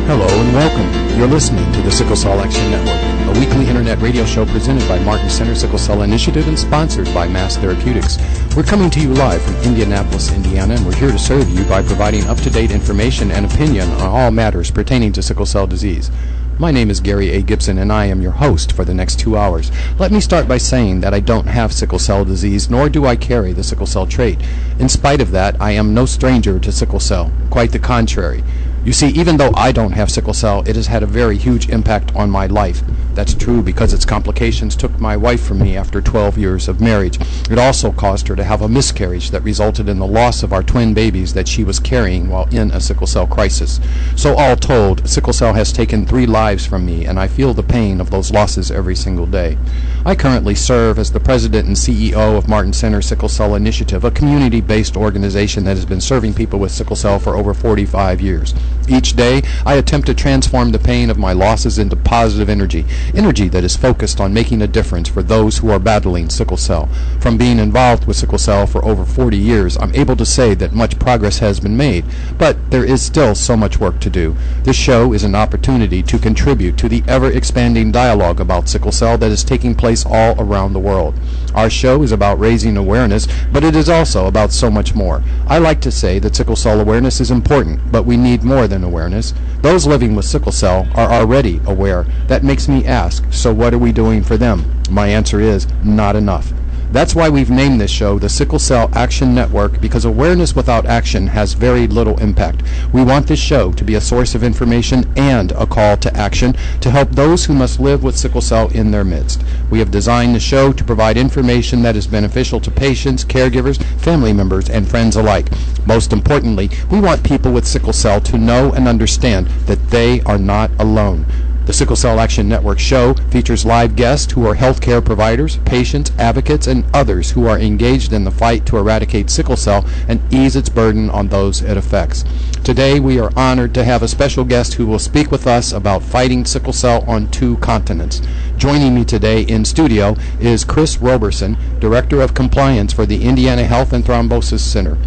Hello and welcome. You're listening to the Sickle Cell Action Network, a weekly internet radio show presented by Martin Center Sickle Cell Initiative and sponsored by Mass Therapeutics. We're coming to you live from Indianapolis, Indiana, and we're here to serve you by providing up-to-date information and opinion on all matters pertaining to sickle cell disease. My name is Gary A. Gibson, and I am your host for the next 2 hours. Let me start by saying that I don't have sickle cell disease, nor do I carry the sickle cell trait. In spite of that, I am no stranger to sickle cell. Quite the contrary. You see, even though I don't have sickle cell, it has had a very huge impact on my life. That's true because its complications took my wife from me after 12 years of marriage. It also caused her to have a miscarriage that resulted in the loss of our twin babies that she was carrying while in a sickle cell crisis. So all told, sickle cell has taken 3 lives from me, and I feel the pain of those losses every single day. I currently serve as the president and CEO of Martin Center Sickle Cell Initiative, a community-based organization that has been serving people with sickle cell for over 45 years. Each day, I attempt to transform the pain of my losses into positive energy that is focused on making a difference for those who are battling sickle cell. From being involved with sickle cell for over 40 years, I'm able to say that much progress has been made, but there is still so much work to do. This show is an opportunity to contribute to the ever-expanding dialogue about sickle cell that is taking place all around the world. Our show is about raising awareness, but it is also about so much more. I like to say that sickle cell awareness is important, but we need more than awareness. Those living with sickle cell are already aware. That makes me ask, so what are we doing for them? My answer is, not enough. That's why we've named this show the Sickle Cell Action Network, because awareness without action has very little impact. We want this show to be a source of information and a call to action to help those who must live with sickle cell in their midst. We have designed the show to provide information that is beneficial to patients, caregivers, family members, and friends alike. Most importantly, we want people with sickle cell to know and understand that they are not alone. The Sickle Cell Action Network show features live guests who are healthcare providers, patients, advocates, and others who are engaged in the fight to eradicate sickle cell and ease its burden on those it affects. Today, we are honored to have a special guest who will speak with us about fighting sickle cell on 2 continents. Joining me today in studio is Chris Roberson, Director of Compliance for the Indiana Health and Thrombosis Center.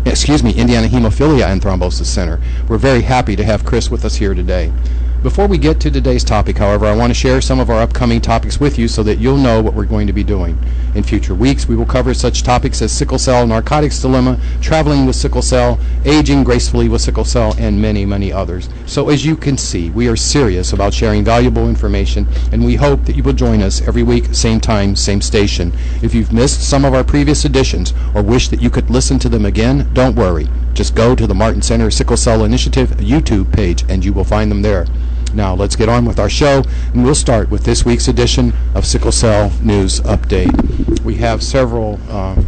Indiana Hemophilia and Thrombosis Center. We're very happy to have Chris with us here today. Before we get to today's topic, however, I want to share some of our upcoming topics with you so that you'll know what we're going to be doing. In future weeks, we will cover such topics as sickle cell narcotics dilemma, traveling with sickle cell, aging gracefully with sickle cell, and many, many others. So as you can see, we are serious about sharing valuable information, and we hope that you will join us every week, same time, same station. If you've missed some of our previous editions or wish that you could listen to them again, don't worry. Just go to the Martin Center Sickle Cell Initiative YouTube page and you will find them there. Now let's get on with our show, and we'll start with this week's edition of Sickle Cell News Update. We have several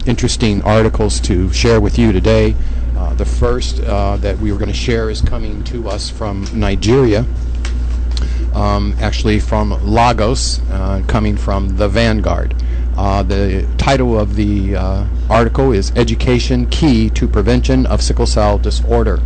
interesting articles to share with you today. The first that we were going to share is coming to us from Nigeria, actually from Lagos, coming from the Vanguard. The title of the article is Education Key to Prevention of Sickle Cell Disorder.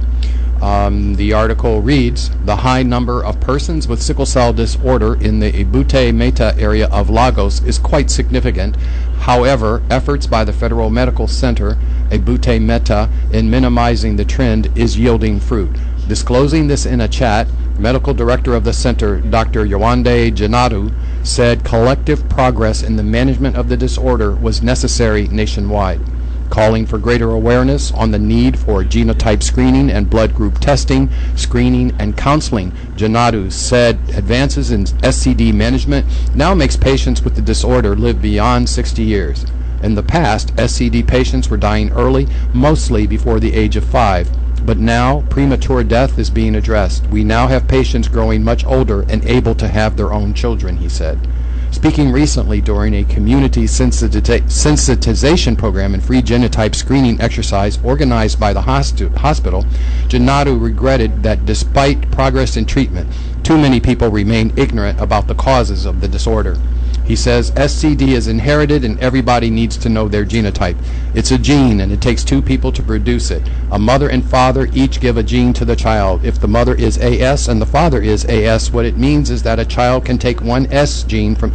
The article reads, the high number of persons with sickle cell disorder in the Ebute Metta area of Lagos is quite significant. However, efforts by the Federal Medical Center, Ebute Metta, in minimizing the trend is yielding fruit. Disclosing this in a chat, Medical Director of the center, Dr. Yewande Janadu, said collective progress in the management of the disorder was necessary nationwide. Calling for greater awareness on the need for genotype screening and blood group testing, screening, and counseling, Janadu said advances in SCD management now makes patients with the disorder live beyond 60 years. In the past, SCD patients were dying early, mostly before the age of 5. But now, premature death is being addressed. We now have patients growing much older and able to have their own children, he said. Speaking recently during a community sensitization program and free genotype screening exercise organized by the hospital, Janadu regretted that despite progress in treatment, too many people remain ignorant about the causes of the disorder. He says SCD is inherited and everybody needs to know their genotype. It's a gene and it takes 2 people to produce it. A mother and father each give a gene to the child. If the mother is AS and the father is AS, what it means is that a child can take one S gene from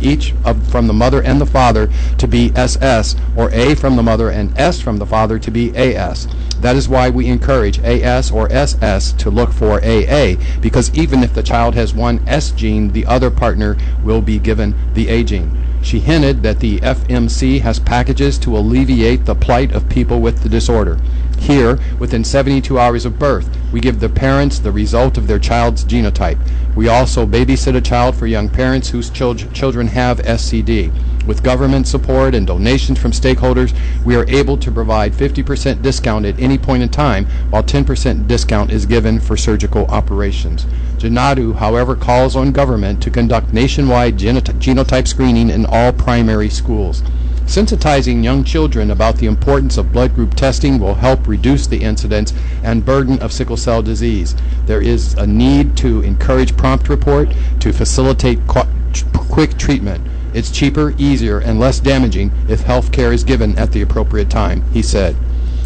from the mother and the father to be SS, or A from the mother and S from the father to be AS. That is why we encourage AS or SS to look for AA, because even if the child has one S gene, the other partner will be given the A gene. She hinted that the FMC has packages to alleviate the plight of people with the disorder. Here, within 72 hours of birth, we give the parents the result of their child's genotype. We also babysit a child for young parents whose children have SCD. With government support and donations from stakeholders, we are able to provide 50% discount at any point in time, while 10% discount is given for surgical operations. Janadu, however, calls on government to conduct nationwide genotype screening in all primary schools. Sensitizing young children about the importance of blood group testing will help reduce the incidence and burden of sickle cell disease. There is a need to encourage prompt report to facilitate quick treatment. It's cheaper, easier, and less damaging if health care is given at the appropriate time, he said.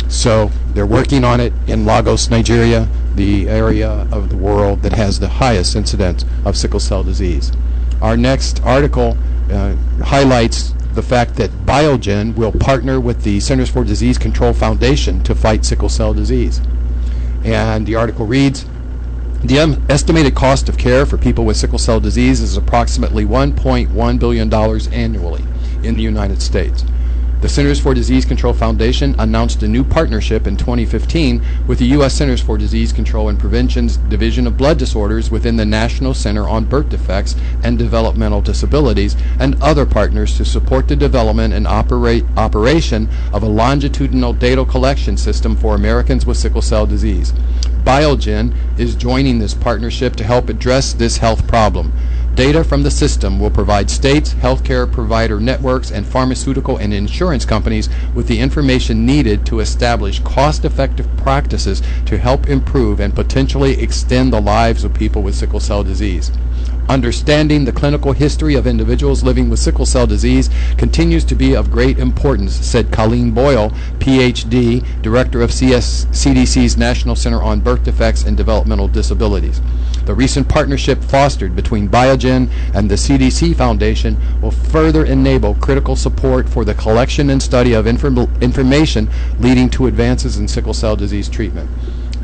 So they're working on it in Lagos, Nigeria, the area of the world that has the highest incidence of sickle cell disease. Our next article highlights the fact that Biogen will partner with the Centers for Disease Control Foundation to fight sickle cell disease. And the article reads, the estimated cost of care for people with sickle cell disease is approximately $1.1 billion annually in the United States. The Centers for Disease Control Foundation announced a new partnership in 2015 with the U.S. Centers for Disease Control and Prevention's Division of Blood Disorders within the National Center on Birth Defects and Developmental Disabilities and other partners to support the development and operation of a longitudinal data collection system for Americans with sickle cell disease. Biogen is joining this partnership to help address this health problem. Data from the system will provide states, healthcare provider networks, and pharmaceutical and insurance companies with the information needed to establish cost-effective practices to help improve and potentially extend the lives of people with sickle cell disease. Understanding the clinical history of individuals living with sickle cell disease continues to be of great importance, said Colleen Boyle, Ph.D., Director of CDC's National Center on Birth Defects and Developmental Disabilities. The recent partnership fostered between Biogen and the CDC Foundation will further enable critical support for the collection and study of information leading to advances in sickle cell disease treatment.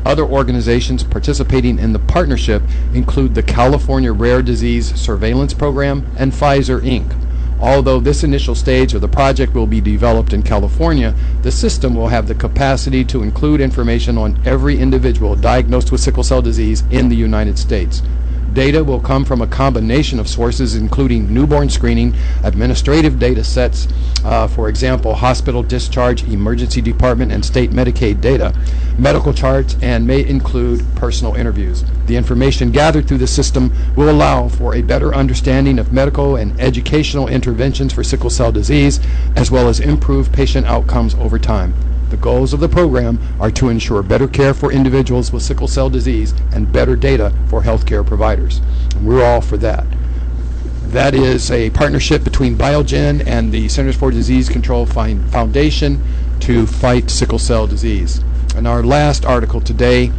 Other organizations participating in the partnership include the California Rare Disease Surveillance Program and Pfizer Inc. Although this initial stage of the project will be developed in California, the system will have the capacity to include information on every individual diagnosed with sickle cell disease in the United States. Data will come from a combination of sources including newborn screening, administrative data sets, for example, hospital discharge, emergency department, and state Medicaid data, medical charts, and may include personal interviews. The information gathered through the system will allow for a better understanding of medical and educational interventions for sickle cell disease, as well as improve patient outcomes over time. The goals of the program are to ensure better care for individuals with sickle cell disease and better data for healthcare providers. And we're all for that. That is a partnership between Biogen and the Centers for Disease Control Foundation to fight sickle cell disease. And our last article today,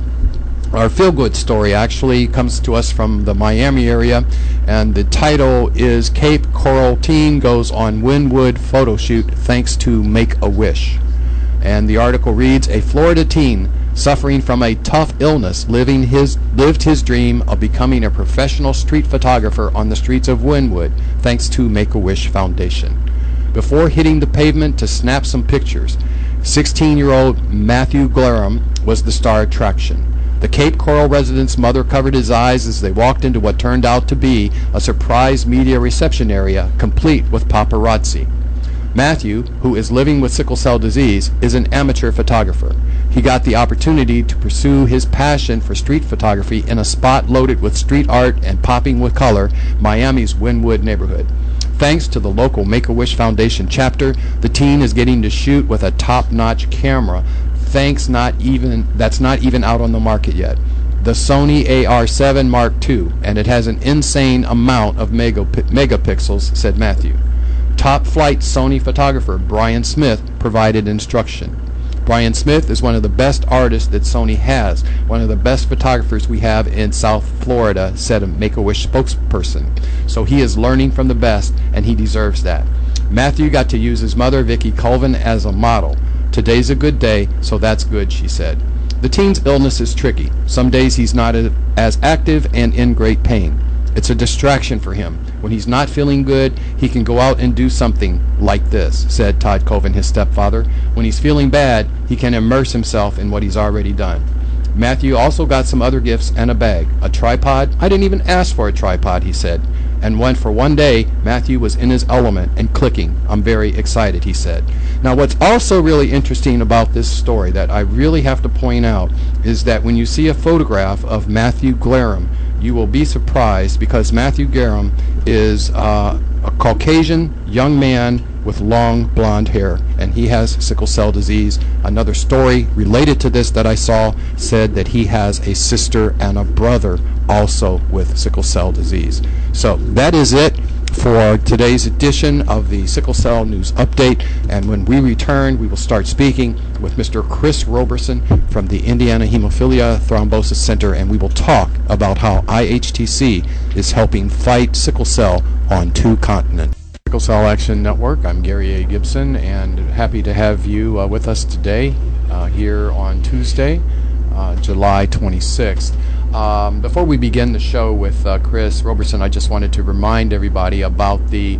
our feel-good story, actually comes to us from the Miami area, and the title is Cape Coral Teen Goes on Wynwood Photo Shoot Thanks to Make-A-Wish. And the article reads, a Florida teen suffering from a tough illness lived his dream of becoming a professional street photographer on the streets of Wynwood thanks to Make-A-Wish Foundation. Before hitting the pavement to snap some pictures, 16-year-old Matthew Glarum was the star attraction. The Cape Coral resident's mother covered his eyes as they walked into what turned out to be a surprise media reception area complete with paparazzi. Matthew, who is living with sickle cell disease, is an amateur photographer. He got the opportunity to pursue his passion for street photography in a spot loaded with street art and popping with color, Miami's Wynwood neighborhood. Thanks to the local Make-A-Wish Foundation chapter, the teen is getting to shoot with a top-notch camera, that's not even out on the market yet. The Sony AR7 Mark II, and it has an insane amount of megapixels, said Matthew. Top-flight Sony photographer Brian Smith provided instruction. Brian Smith is one of the best artists that Sony has, one of the best photographers we have in South Florida, said a Make-A-Wish spokesperson. So he is learning from the best, and he deserves that. Matthew got to use his mother, Vicki Colvin, as a model. Today's a good day, so that's good, she said. The teen's illness is tricky. Some days he's not as active and in great pain. It's a distraction for him. When he's not feeling good, he can go out and do something like this, said Todd Coven, his stepfather. When he's feeling bad, he can immerse himself in what he's already done. Matthew also got some other gifts and a bag. A tripod? I didn't even ask for a tripod, he said. And for one day, Matthew was in his element and clicking. I'm very excited, he said. Now, what's also really interesting about this story that I really have to point out is that when you see a photograph of Matthew Graham, you will be surprised because Matthew Graham is a Caucasian young man with long blonde hair, and he has sickle cell disease. Another story related to this that I saw said that he has a sister and a brother also with sickle cell disease. So that is it for today's edition of the Sickle Cell News Update, and when we return, we will start speaking with Mr. Chris Roberson from the Indiana Hemophilia Thrombosis Center, and we will talk about how IHTC is helping fight sickle cell on 2 continents. Sickle Cell Action Network, I'm Gary A. Gibson, and happy to have you with us today here on Tuesday, July 26th. Before we begin the show with Chris Roberson, I just wanted to remind everybody about the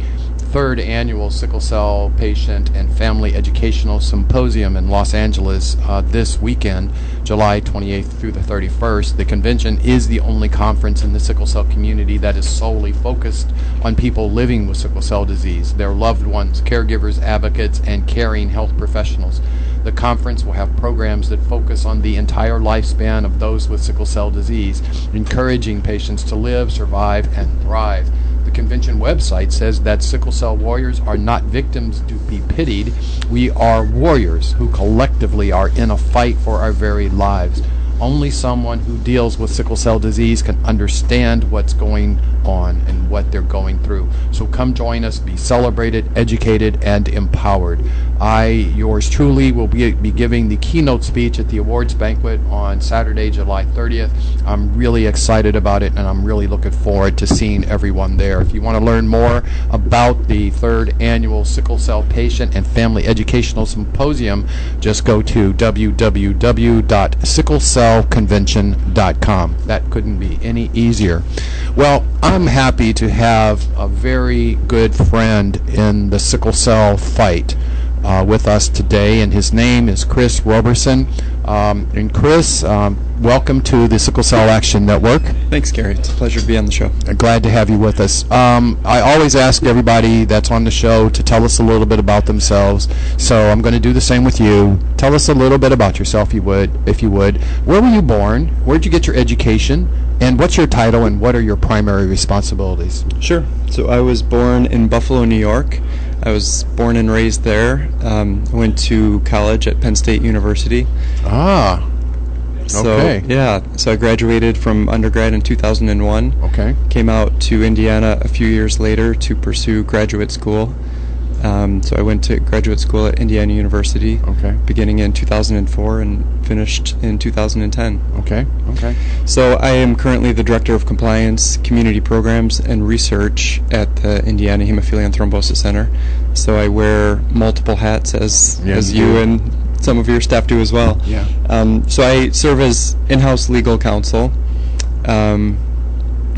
3rd Annual Sickle Cell Patient and Family Educational Symposium in Los Angeles this weekend, July 28th through the 31st. The convention is the only conference in the sickle cell community that is solely focused on people living with sickle cell disease, their loved ones, caregivers, advocates, and caring health professionals. The conference will have programs that focus on the entire lifespan of those with sickle cell disease, encouraging patients to live, survive, and thrive. The convention website says that sickle cell warriors are not victims to be pitied. We are warriors who collectively are in a fight for our very lives. Only someone who deals with sickle cell disease can understand what's going on and what they're going through. So come join us, be celebrated, educated, and empowered. Yours truly, will be giving the keynote speech at the awards banquet on Saturday, July 30th. I'm really excited about it, and I'm really looking forward to seeing everyone there. If you want to learn more about the 3rd Annual Sickle Cell Patient and Family Educational Symposium, just go to www.sicklecellconvention.com. That couldn't be any easier. Well, I'm happy to have a very good friend in the sickle cell fight with us today, and his name is Chris Roberson. And Chris, welcome to the Sickle Cell Action Network. Thanks, Gary. It's a pleasure to be on the show. Glad to have you with us. I always ask everybody that's on the show to tell us a little bit about themselves, so I'm going to do the same with you. Tell us a little bit about yourself, if you would. Where were you born? Where did you get your education? And what's your title, and what are your primary responsibilities? Sure. So I was born in Buffalo, New York. I was born and raised there. Went to college at Penn State University. Ah, okay. So I graduated from undergrad in 2001. Okay. Came out to Indiana a few years later to pursue graduate school. So I went to graduate school at Indiana University, beginning in 2004 and finished in 2010. Okay. So I am currently the Director of Compliance, Community Programs, and Research at the Indiana Hemophilia and Thrombosis Center. So I wear multiple hats as you and some of your staff do as well. Yeah. So I serve as in-house legal counsel.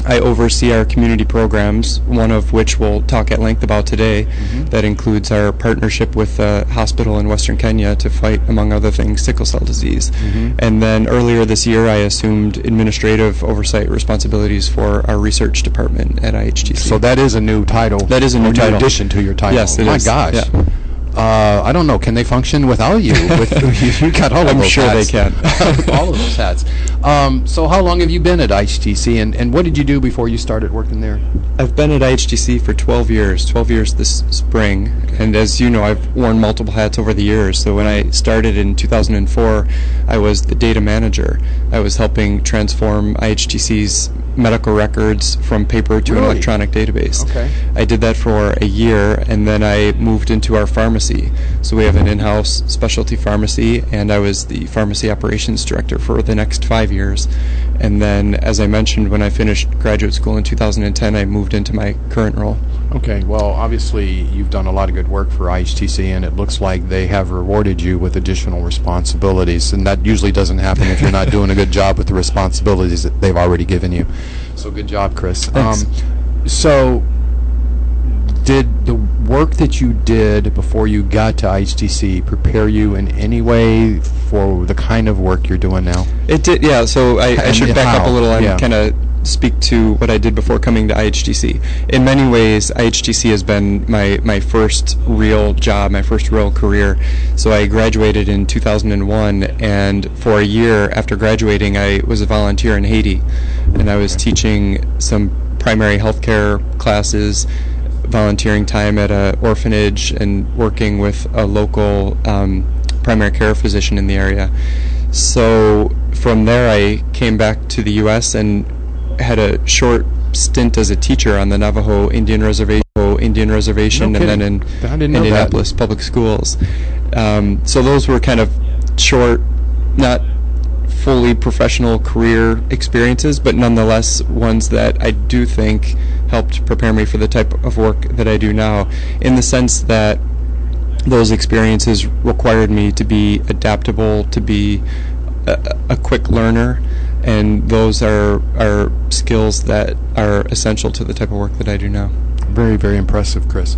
I oversee our community programs, one of which we'll talk at length about today. That includes our partnership with a hospital in Western Kenya to fight, among other things, sickle cell disease. And then earlier this year, I assumed administrative oversight responsibilities for our research department at IHTC. So that is a new title. That is a new title. In addition to your title. Yes, it is. My gosh. Yeah. I don't know. Can they function without you? You got all of those hats. I'm sure they can. All of those hats. So how long have you been at IHTC, and what did you do before you started working there? I've been at IHTC for 12 years. 12 years this spring. And as you know, I've worn multiple hats over the years. So when I started in 2004, I was the data manager. I was helping transform IHTC's medical records from paper to an electronic database. Okay. I did that for a year, and then I moved into our pharmacy. So we have an in-house specialty pharmacy, and I was the pharmacy operations director for the next 5 years. And then, as I mentioned, when I finished graduate school in 2010, I moved into my current role. Okay, well, obviously you've done a lot of good work for IHTC, and it looks like they have rewarded you with additional responsibilities, and that usually doesn't happen if you're not doing a good job with the responsibilities that they've already given you. So good job, Chris. Thanks. So did the work that you did before you got to IHTC prepare you in any way for the kind of work you're doing now? It did, yeah. So I should back up a little and kind of speak to what I did before coming to IHTC. In many ways, IHTC has been my first real job, my first real career. So I graduated in 2001, and for a year after graduating, I was a volunteer in Haiti, and I was teaching some primary healthcare classes, volunteering time at an orphanage, and working with a local primary care physician in the area. So from there, I came back to the U.S. and had a short stint as a teacher on the Navajo Indian Reservation, and then in Indianapolis public schools. So those were kind of short, not fully professional career experiences, but nonetheless ones that I do think helped prepare me for the type of work that I do now, in the sense that those experiences required me to be adaptable, to be a quick learner, and those are skills that are essential to the type of work that I do now. Very, very impressive, Chris.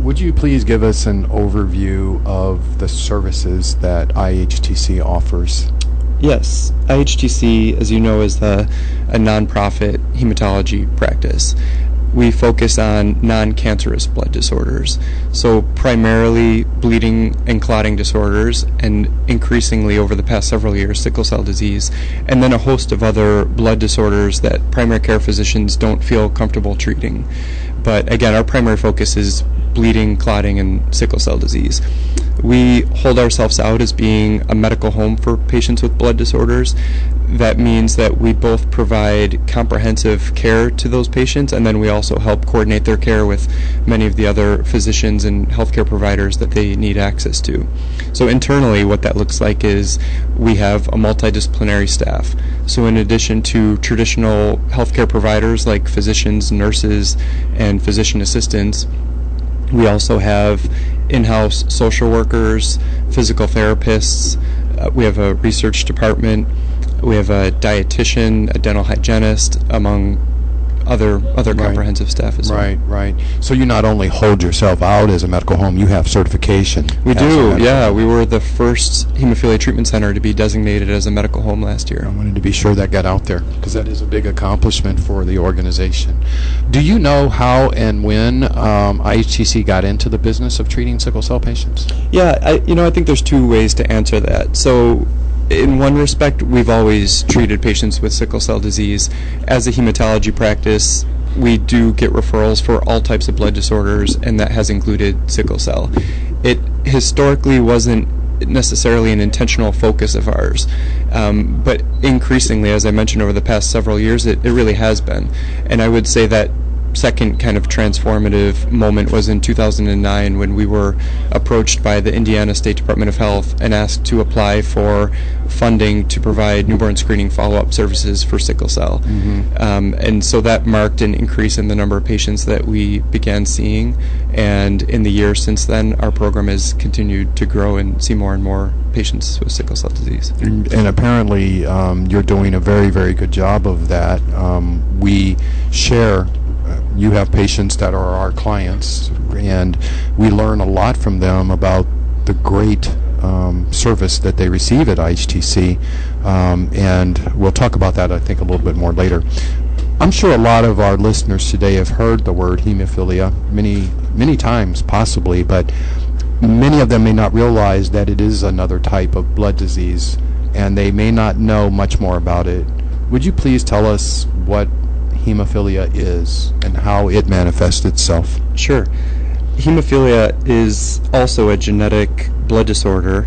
Would you please give us an overview of the services that IHTC offers? Yes, IHTC, as you know, is a nonprofit hematology practice. We focus on non-cancerous blood disorders, so primarily bleeding and clotting disorders, and increasingly over the past several years, sickle cell disease, and then a host of other blood disorders that primary care physicians don't feel comfortable treating. But again, our primary focus is bleeding, clotting, and sickle cell disease. We hold ourselves out as being a medical home for patients with blood disorders. That means that we both provide comprehensive care to those patients, and then we also help coordinate their care with many of the other physicians and healthcare providers that they need access to. So internally, what that looks like is we have a multidisciplinary staff. So in addition to traditional healthcare providers like physicians, nurses, and physician assistants, we also have in-house social workers, physical therapists. We have a research department. We have a dietitian, a dental hygienist, among other comprehensive staff as well. Right. So you not only hold yourself out as a medical home, you have certification. We do, yeah. We were the first hemophilia treatment center to be designated as a medical home last year. I wanted to be sure that got out there, because that is a big accomplishment for the organization. Do you know how and when IHTC got into the business of treating sickle cell patients? Yeah, I think there's two ways to answer that. So in one respect, we've always treated patients with sickle cell disease. As a hematology practice, we do get referrals for all types of blood disorders, and that has included sickle cell. It historically wasn't necessarily an intentional focus of ours, but increasingly, as I mentioned, over the past several years, it really has been. And I would say that second kind of transformative moment was in 2009, when we were approached by the Indiana State Department of Health and asked to apply for funding to provide newborn screening follow-up services for sickle cell. And so that marked an increase in the number of patients that we began seeing, and in the years since then, our program has continued to grow and see more and more patients with sickle cell disease. And apparently you're doing a very, very good job of that. We share you have patients that are our clients, and we learn a lot from them about the great service that they receive at IHTC, and we'll talk about that, I think, a little bit more later. I'm sure a lot of our listeners today have heard the word hemophilia many times, possibly, but many of them may not realize that it is another type of blood disease, and they may not know much more about it. Would you please tell us what hemophilia is and how it manifests itself? Sure. Hemophilia is also a genetic blood disorder.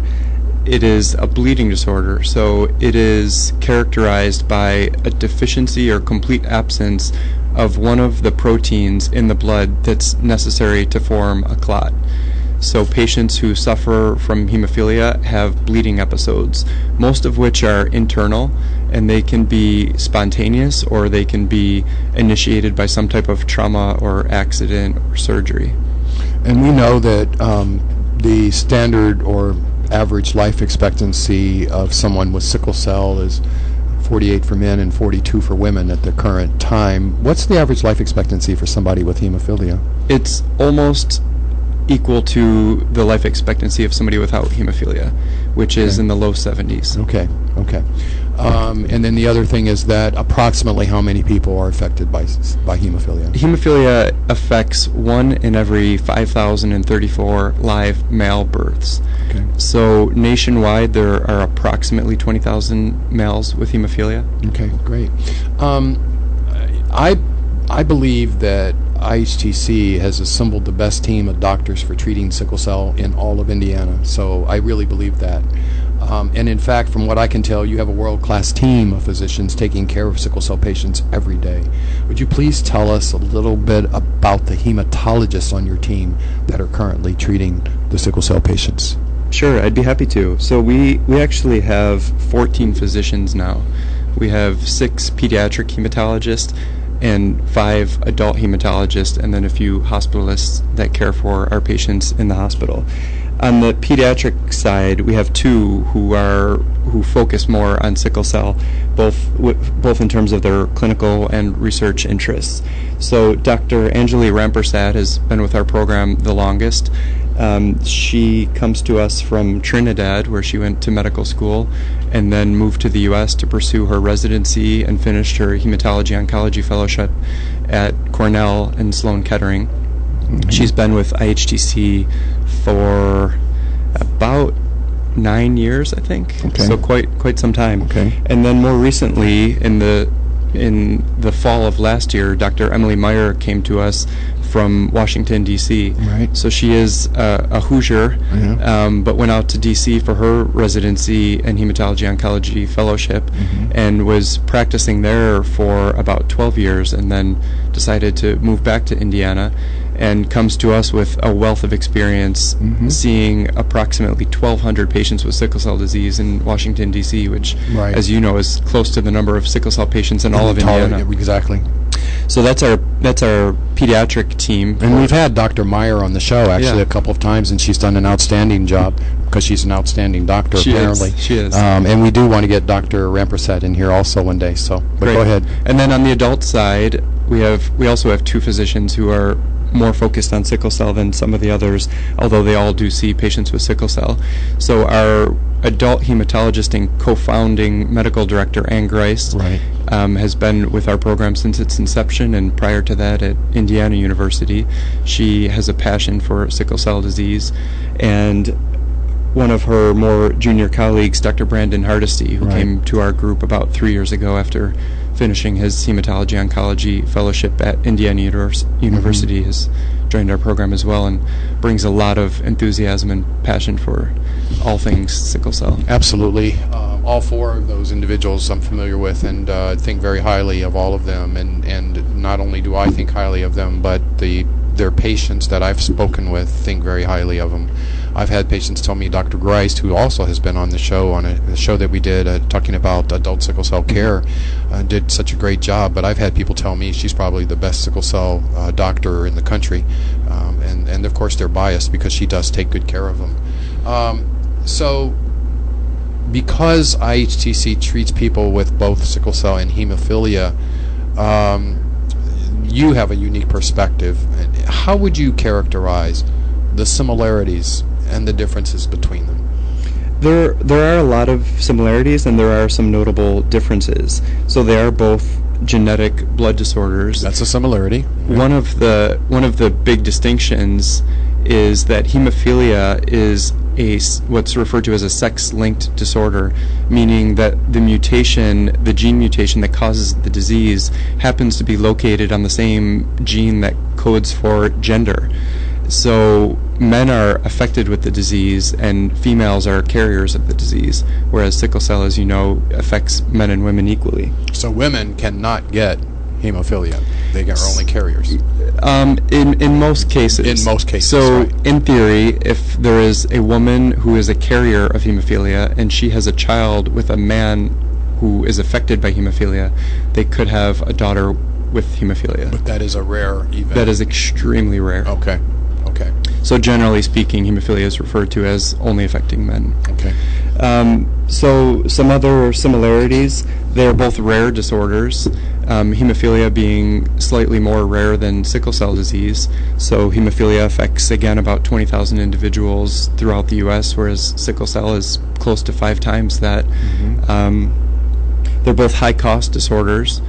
It is a bleeding disorder, so it is characterized by a deficiency or complete absence of one of the proteins in the blood that's necessary to form a clot. So patients who suffer from hemophilia have bleeding episodes, most of which are internal, and they can be spontaneous or they can be initiated by some type of trauma or accident or surgery. And we know that the standard or average life expectancy of someone with sickle cell is 48 for men and 42 for women at the current time. What's the average life expectancy for somebody with hemophilia? It's almost equal to the life expectancy of somebody without hemophilia, which is in the low 70s. Okay. And then the other thing is that approximately how many people are affected by hemophilia? Hemophilia affects 1 in every 5,034 live male births. Okay. So nationwide, there are approximately 20,000 males with hemophilia. Okay, great. I believe that IHTC has assembled the best team of doctors for treating sickle cell in all of Indiana. So I really believe that. And in fact, from what I can tell, you have a world-class team of physicians taking care of sickle cell patients every day. Would you please tell us a little bit about the hematologists on your team that are currently treating the sickle cell patients? Sure, I'd be happy to. So we actually have 14 physicians now. We have 6 pediatric hematologists and 5 adult hematologists, and then a few hospitalists that care for our patients in the hospital. On the pediatric side, we have 2 who focus more on sickle cell, both in terms of their clinical and research interests. So Dr. Anjali Rampersad has been with our program the longest. She comes to us from Trinidad, where she went to medical school, and then moved to the U.S. to pursue her residency and finished her hematology oncology fellowship at Cornell and Sloan Kettering. Mm-hmm. She's been with IHTC for about 9 years, I think. Okay. So quite some time. Okay. And then more recently, in the fall of last year, Dr. Emily Meyer came to us from Washington, D.C. Right. So she is a Hoosier, but went out to D.C. for her residency and hematology oncology fellowship, and was practicing there for about 12 years, and then decided to move back to Indiana, and comes to us with a wealth of experience seeing approximately 1,200 patients with sickle cell disease in Washington, D.C., which, as you know, is close to the number of sickle cell patients in all of Indiana. Exactly. So that's our pediatric team. And we've had Dr. Meyer on the show, actually, a couple of times, and she's done an outstanding job because she's an outstanding doctor, apparently. She is. And we do want to get Dr. Rampersad in here also one day, so but go ahead. And then on the adult side, we also have 2 physicians who are more focused on sickle cell than some of the others, although they all do see patients with sickle cell. So our adult hematologist and co-founding medical director, Ann Grice, has been with our program since its inception, and prior to that at Indiana University. She has a passion for sickle cell disease, and one of her more junior colleagues, Dr. Brandon Hardesty, who came to our group about 3 years ago after finishing his hematology oncology fellowship at Indiana University, has joined our program as well, and brings a lot of enthusiasm and passion for all things sickle cell. Absolutely. All 4 of those individuals I'm familiar with, and think very highly of all of them, and not only do I think highly of them, but their patients that I've spoken with think very highly of them. I've had patients tell me Dr. Grice, who also has been on the show, on a show that we did talking about adult sickle cell care, did such a great job, but I've had people tell me she's probably the best sickle cell doctor in the country, and of course they're biased because she does take good care of them. So because IHTC treats people with both sickle cell and hemophilia, you have a unique perspective. How would you characterize the similarities and the differences between them? There are a lot of similarities, and there are some notable differences. So they are both genetic blood disorders. That's a similarity. One of the big distinctions is that hemophilia is what's referred to as a sex-linked disorder, meaning that the gene mutation that causes the disease happens to be located on the same gene that codes for gender. So men are affected with the disease, and females are carriers of the disease, whereas sickle cell, as you know, affects men and women equally. So women cannot get hemophilia. They are only carriers. In most cases. In most cases, So, right. in theory, if there is a woman who is a carrier of hemophilia and she has a child with a man who is affected by hemophilia, they could have a daughter with hemophilia. But that is a rare event. That is extremely rare. Okay. Okay. So, generally speaking, hemophilia is referred to as only affecting men. Okay. So some other similarities, they're both rare disorders, hemophilia being slightly more rare than sickle cell disease. So hemophilia affects, again, about 20,000 individuals throughout the U.S., whereas sickle cell is close to 5 times that. They're both high-cost disorders.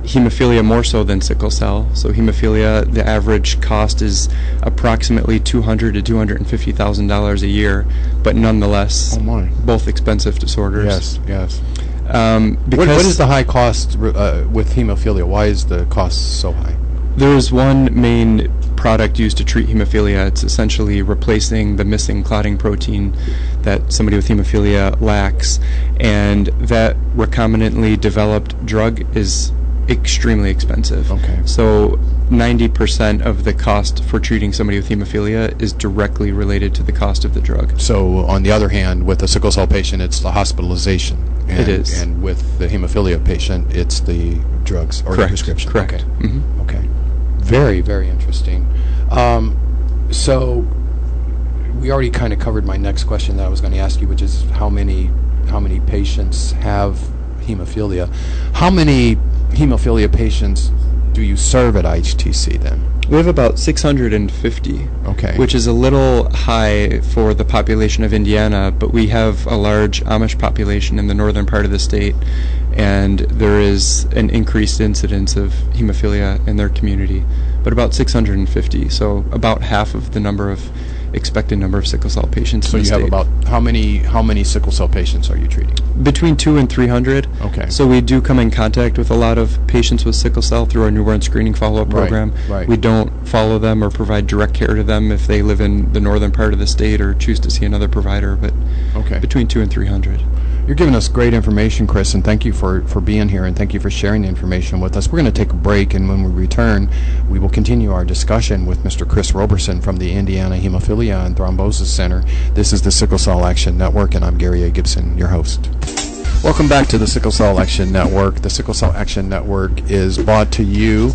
Hemophilia more so than sickle cell. So hemophilia, the average cost is approximately $200,000 to $250,000 a year, but nonetheless, both expensive disorders. Yes. Because what is the high cost with hemophilia? Why is the cost so high? there is one main product used to treat hemophilia. It's essentially replacing the missing clotting protein that somebody with hemophilia lacks, and that recombinantly developed drug is extremely expensive. Okay. So 90% of the cost for treating somebody with hemophilia is directly related to the cost of the drug. So on the other hand, with a sickle cell patient, it's the hospitalization. And, it is. And with the hemophilia patient, it's the drugs or the prescription. Correct. Okay. Mm-hmm. Okay. Very, very interesting. So we already kind of covered my next question that I was going to ask you, which is how many patients have hemophilia? How many hemophilia patients do you serve at IHTC then? We have about 650, Okay. which is a little high for the population of Indiana, but we have a large Amish population in the northern part of the state, and there is an increased incidence of hemophilia in their community, but about 650, so about half of the expected number of sickle cell patients So in the you have state. about how many sickle cell patients are you treating? Between 200 and 300. Okay. So we do come in contact with a lot of patients with sickle cell through our newborn screening follow-up Right, program. right. We don't follow them or provide direct care to them if they live in the northern part of the state or choose to see another provider, but Okay. between 200 and 300. You're giving us great information, Chris, and thank you for being here, and thank you for sharing the information with us. We're going to take a break, and when we return, we will continue our discussion with Mr. Chris Roberson from the Indiana Hemophilia and Thrombosis Center. This is the Sickle Cell Action Network, and I'm Gary A. Gibson, your host. Welcome back to the Sickle Cell Action Network. The Sickle Cell Action Network is brought to you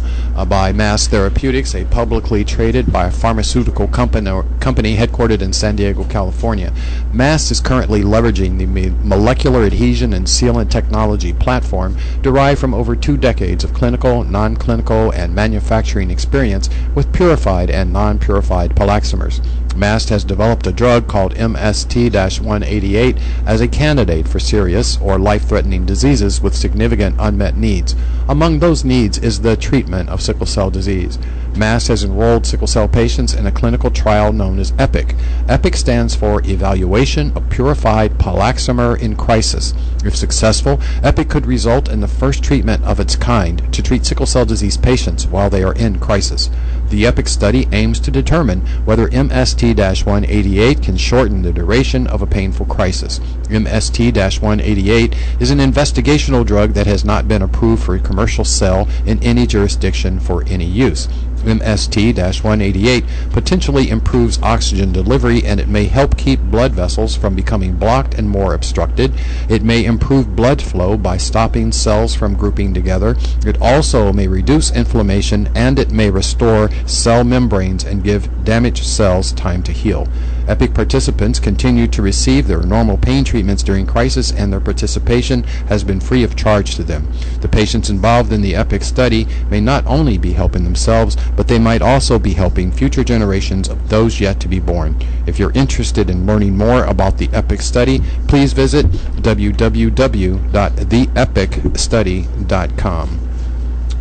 by Mass Therapeutics, a publicly traded biopharmaceutical company headquartered in San Diego, California. Mass is currently leveraging the molecular adhesion and sealant technology platform derived from over 2 decades of clinical, non-clinical, and manufacturing experience with purified and non-purified polaxamers. MAST has developed a drug called MST-188 as a candidate for serious or life-threatening diseases with significant unmet needs. Among those needs is the treatment of sickle cell disease. MAST has enrolled sickle cell patients in a clinical trial known as EPIC. EPIC stands for Evaluation of Purified Polaxamer in Crisis. If successful, EPIC could result in the first treatment of its kind to treat sickle cell disease patients while they are in crisis. The EPIC study aims to determine whether MST-188 can shorten the duration of a painful crisis. MST-188 is an investigational drug that has not been approved for commercial sale in any jurisdiction for any use. MST-188 potentially improves oxygen delivery, and it may help keep blood vessels from becoming blocked and more obstructed. It may improve blood flow by stopping cells from grouping together. It also may reduce inflammation, and it may restore cell membranes and give damaged cells time to heal. EPIC participants continue to receive their normal pain treatments during crisis, and their participation has been free of charge to them. The patients involved in the EPIC study may not only be helping themselves, but they might also be helping future generations of those yet to be born. If you're interested in learning more about the EPIC study, please visit www.theepicstudy.com.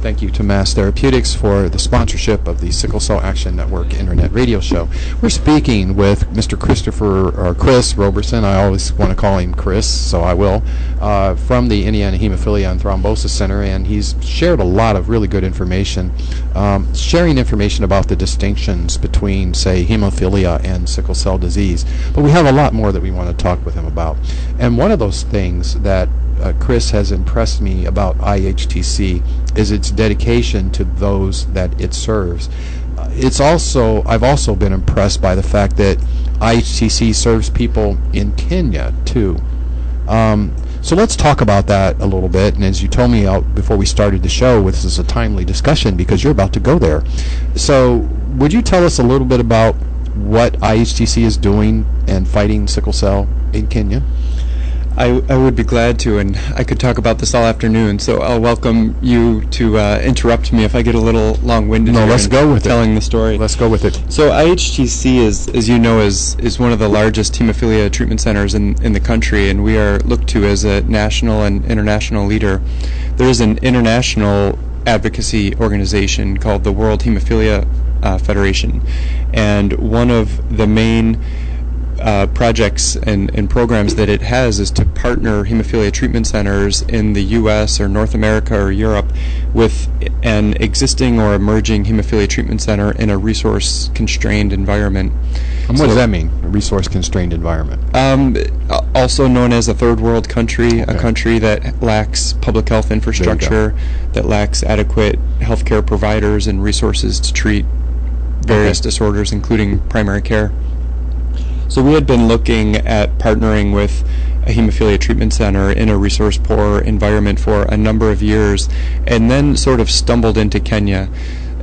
Thank you to Mass Therapeutics for the sponsorship of the Sickle Cell Action Network Internet Radio Show. We're speaking with Mr. Chris Roberson. I always want to call him Chris, so I will, from the Indiana Hemophilia and Thrombosis Center, and he's shared a lot of really good information, sharing information about the distinctions between, say, hemophilia and sickle cell disease. But we have a lot more that we want to talk with him about. And one of those things that Chris has impressed me about IHTC is its dedication to those that it serves. I've also been impressed by the fact that IHTC serves people in Kenya too. So let's talk about that a little bit. And as you told me out before we started the show, this is a timely discussion because you're about to go there. So would you tell us a little bit about what IHTC is doing and fighting sickle cell in Kenya? I would be glad to, and I could talk about this all afternoon, so I'll welcome you to interrupt me if I get a little long-winded. No, let's go with telling the story. Let's go with it. So IHTC is, as you know, is one of the largest hemophilia treatment centers in the country, and we are looked to as a national and international leader. There is an international advocacy organization called the World Hemophilia Federation, and one of the main projects and programs that it has is to partner hemophilia treatment centers in the U.S. or North America or Europe with an existing or emerging hemophilia treatment center in a resource-constrained environment. And what does that mean, a resource-constrained environment? Also known as a third world country, Okay. a country that lacks public health infrastructure, that lacks adequate healthcare providers and resources to treat various disorders, including primary care. So we had been looking at partnering with a hemophilia treatment center in a resource-poor environment for a number of years, and then sort of stumbled into Kenya.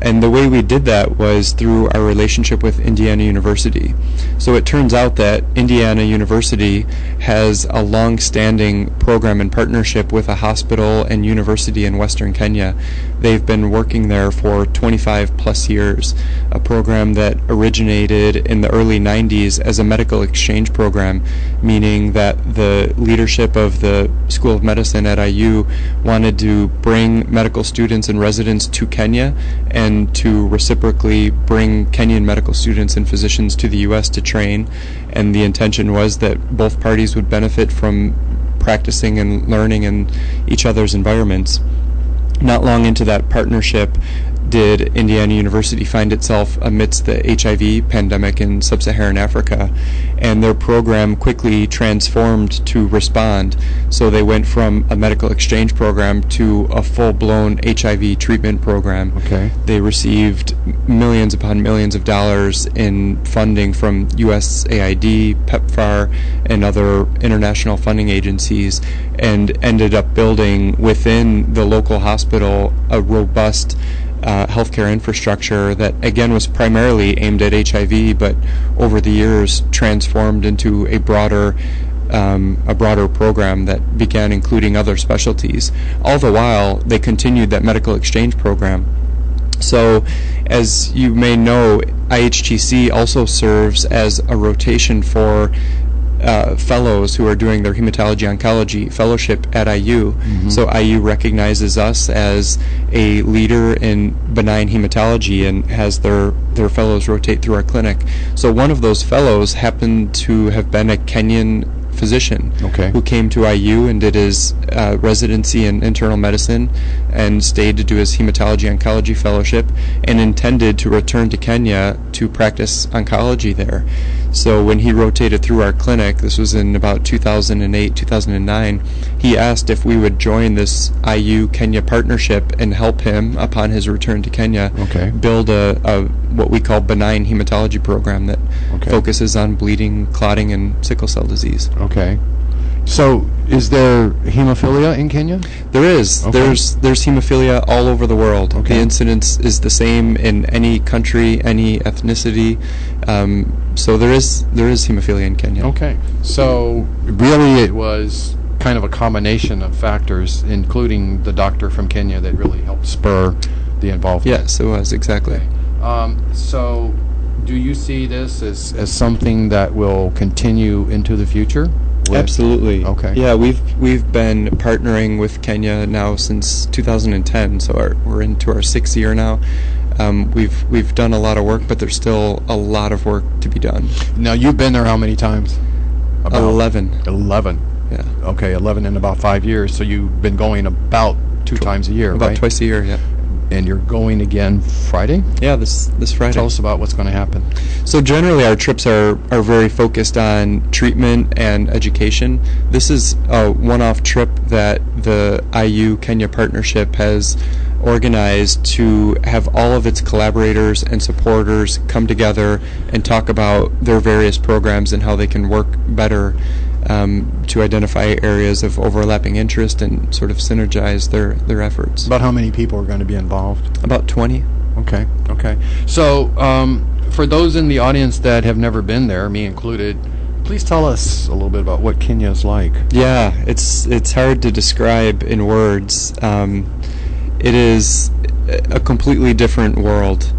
And the way we did that was through our relationship with Indiana University. So it turns out that Indiana University has a long-standing program and partnership with a hospital and university in Western Kenya. They've been working there for 25 plus years, a program that originated in the early 90s as a medical exchange program, meaning that the leadership of the School of Medicine at IU wanted to bring medical students and residents to Kenya and to reciprocally bring Kenyan medical students and physicians to the U.S. to train. And the intention was that both parties would benefit from practicing and learning in each other's environments. Not long into that partnership, did Indiana University find itself amidst the HIV pandemic in sub-Saharan Africa, and their program quickly transformed to respond. So they went from a medical exchange program to a full-blown HIV treatment program. Okay. They received millions upon millions of dollars in funding from USAID, PEPFAR, and other international funding agencies, and ended up building within the local hospital a robust healthcare infrastructure that again was primarily aimed at HIV, but over the years transformed into a broader program that began including other specialties. All the while, they continued that medical exchange program. So, as you may know, IHTC also serves as a rotation for fellows who are doing their hematology oncology fellowship at IU. Mm-hmm. So IU recognizes us as a leader in benign hematology and has their fellows rotate through our clinic. So one of those fellows happened to have been a Kenyan physician who came to IU and did his residency in internal medicine and stayed to do his hematology oncology fellowship and intended to return to Kenya to practice oncology there. So when he rotated through our clinic, this was in about 2008, 2009, he asked if we would join this IU-Kenya partnership and help him, upon his return to Kenya, build a what we call benign hematology program that focuses on bleeding, clotting, and sickle cell disease. Okay. So, is there hemophilia in Kenya? There is. There's hemophilia all over the world. The incidence is the same in any country, any ethnicity. So there is hemophilia in Kenya. Okay. So really, it was kind of a combination of factors, including the doctor from Kenya, that really helped spur the involvement. Yes, it was exactly. So, do you see this as something that will continue into the future? Absolutely. Okay. Yeah, we've been partnering with Kenya now since 2010, so we're into our 6th year now. We've done a lot of work, but there's still a lot of work to be done. Now, you've been there how many times? About 11. 11. Yeah. Okay, 11 in about 5 years. So you've been going about two times a year, about right? Twice a year. Yeah. and you're going again Friday? Yeah, this Friday. Tell us about what's going to happen. So generally our trips are very focused on treatment and education. This is a one-off trip that the IU Kenya partnership has organized to have all of its collaborators and supporters come together and talk about their various programs and how they can work better to identify areas of overlapping interest and sort of synergize their efforts. About how many people are going to be involved? About 20. Okay. So for those in the audience that have never been there, me included, please tell us a little bit about what Kenya is like. Yeah, it's hard to describe in words. It is a completely different world.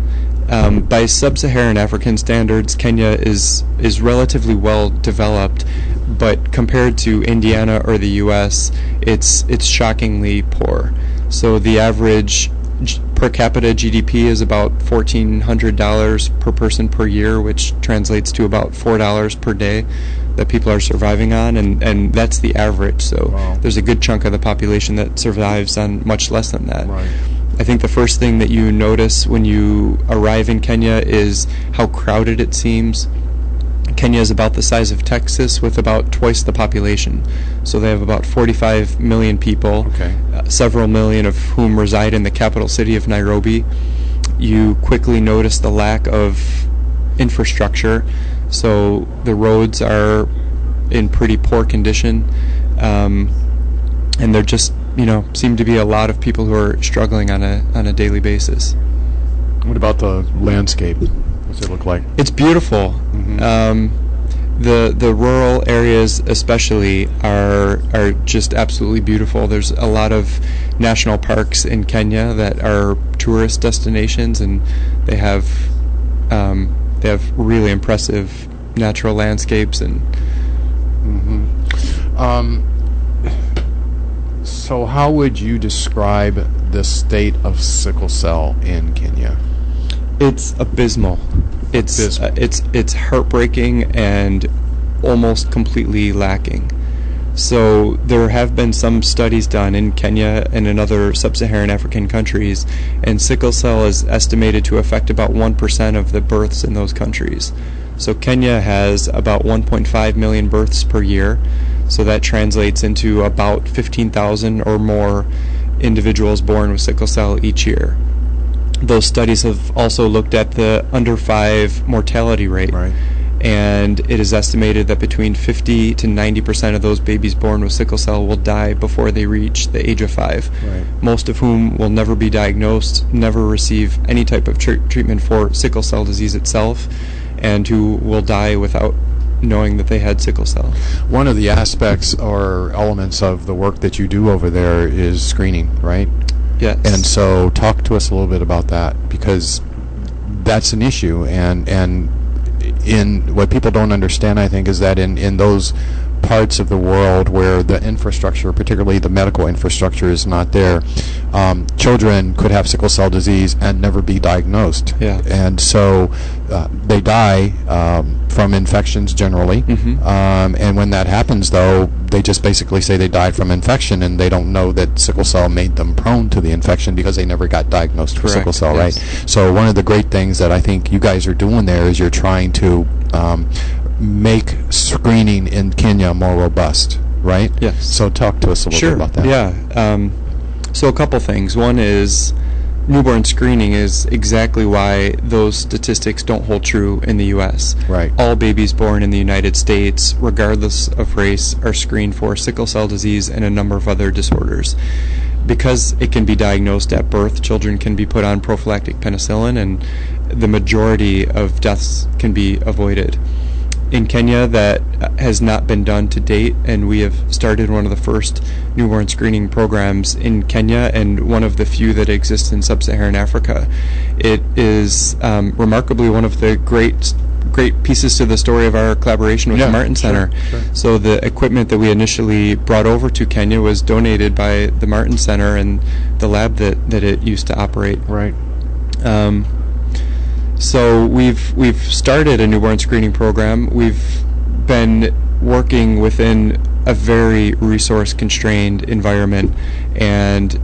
By sub-Saharan African standards, Kenya is relatively well developed, but compared to Indiana or the U.S., it's shockingly poor. So the average per capita GDP is about $1,400 per person per year, which translates to about $4 per day that people are surviving on, and that's the average. So wow. There's a good chunk of the population that survives on much less than that. Right. I think the first thing that you notice when you arrive in Kenya is how crowded it seems. Kenya is about the size of Texas with about twice the population. So they have about 45 million people, okay. Several million of whom reside in the capital city of Nairobi. You quickly notice the lack of infrastructure. So the roads are in pretty poor condition, and they're just, seem to be a lot of people who are struggling on a daily basis. What about the landscape? What's it look like? It's beautiful. Mm-hmm. The rural areas especially are just absolutely beautiful. There's a lot of national parks in Kenya that are tourist destinations, and they have really impressive natural landscapes and. Mm-hmm. So how would you describe the state of sickle cell in Kenya? It's abysmal. It's heartbreaking and almost completely lacking. So there have been some studies done in Kenya and in other sub-Saharan African countries, and sickle cell is estimated to affect about 1% of the births in those countries. So Kenya has about 1.5 million births per year, so that translates into about 15,000 or more individuals born with sickle cell each year. Those studies have also looked at the under 5 mortality rate, right. And it is estimated that between 50 to 90% of those babies born with sickle cell will die before they reach the age of 5, right. Most of whom will never be diagnosed, never receive any type of treatment for sickle cell disease itself, and who will die without knowing that they had sickle cell. One of the aspects or elements of the work that you do over there is screening, right? Yes. And so talk to us a little bit about that, because that's an issue, and in what people don't understand, I think, is that in those parts of the world where the infrastructure, particularly the medical infrastructure, is not there, children could have sickle cell disease and never be diagnosed. Yeah. And so they die from infections generally. Mm-hmm. And when that happens, though, they just basically say they died from infection, and they don't know that sickle cell made them prone to the infection because they never got diagnosed for sickle cell, yes. right? So one of the great things that I think you guys are doing there is you're trying to make screening in Kenya more robust, right? Yes. So talk to us a little bit about that. Yeah. So a couple things. One is newborn screening is exactly why those statistics don't hold true in the U.S. Right. All babies born in the United States, regardless of race, are screened for sickle cell disease and a number of other disorders. Because it can be diagnosed at birth, children can be put on prophylactic penicillin, and the majority of deaths can be avoided. In Kenya, that has not been done to date, and we have started one of the first newborn screening programs in Kenya, and one of the few that exist in sub-Saharan Africa. It is remarkably one of the great pieces to the story of our collaboration with the Martin Center. Sure. So the equipment that we initially brought over to Kenya was donated by the Martin Center and the lab that it used to operate. Right. So we've started a newborn screening program. We've been working within a very resource-constrained environment, and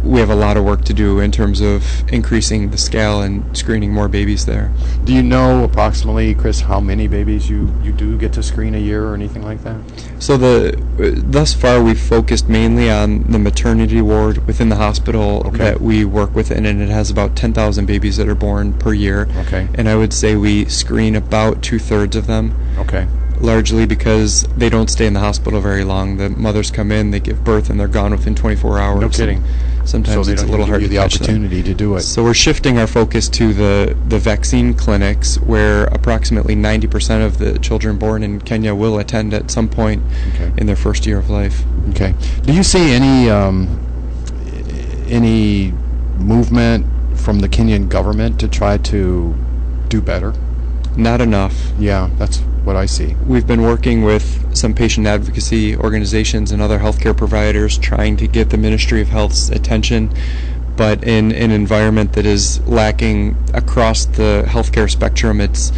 we have a lot of work to do in terms of increasing the scale and screening more babies there. Do you know approximately, Chris, how many babies you do get to screen a year or anything like that? So thus far we've focused mainly on the maternity ward within the hospital that we work within, and it has about 10,000 babies that are born per year. Okay. And I would say we screen about 2/3 of them. Okay. Largely because they don't stay in the hospital very long. The mothers come in, they give birth, and they're gone within 24 hours. No kidding. Sometimes so it's a little hard to give you the opportunity to do it. So we're shifting our focus to the vaccine clinics, where approximately 90% of the children born in Kenya will attend at some point in their first year of life. Okay. Do you see any movement from the Kenyan government to try to do better? Not enough. Yeah, that's what I see. We've been working with some patient advocacy organizations and other healthcare providers trying to get the Ministry of Health's attention, but in an environment that is lacking across the healthcare spectrum, it's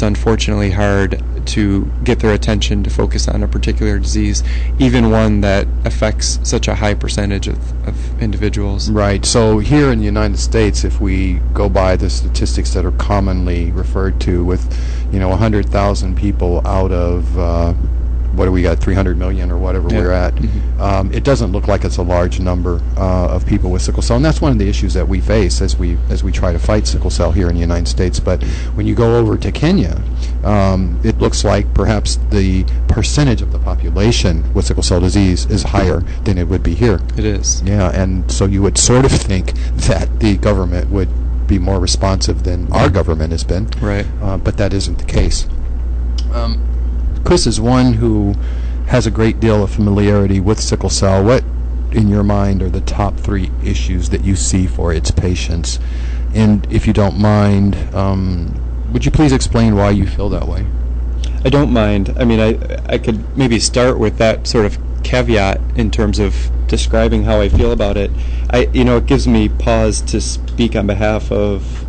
unfortunately hard to get their attention to focus on a particular disease, even one that affects such a high percentage of individuals. Right. So here in the United States, if we go by the statistics that are commonly referred to, with 100,000 people out of what do we got, 300 million or whatever we're at, it doesn't look like it's a large number of people with sickle cell, and that's one of the issues that we face as we try to fight sickle cell here in the United States. But when you go over to Kenya, it looks like perhaps the percentage of the population with sickle cell disease is higher than it would be here. It is. Yeah, and so you would sort of think that the government would be more responsive than our government has been. Right. But that isn't the case. Chris is one who has a great deal of familiarity with sickle cell. What, in your mind, are the top 3 issues that you see for its patients? And if you don't mind, would you please explain why you feel that way? I don't mind. I mean, I could maybe start with that sort of caveat in terms of describing how I feel about it. It gives me pause to speak on behalf of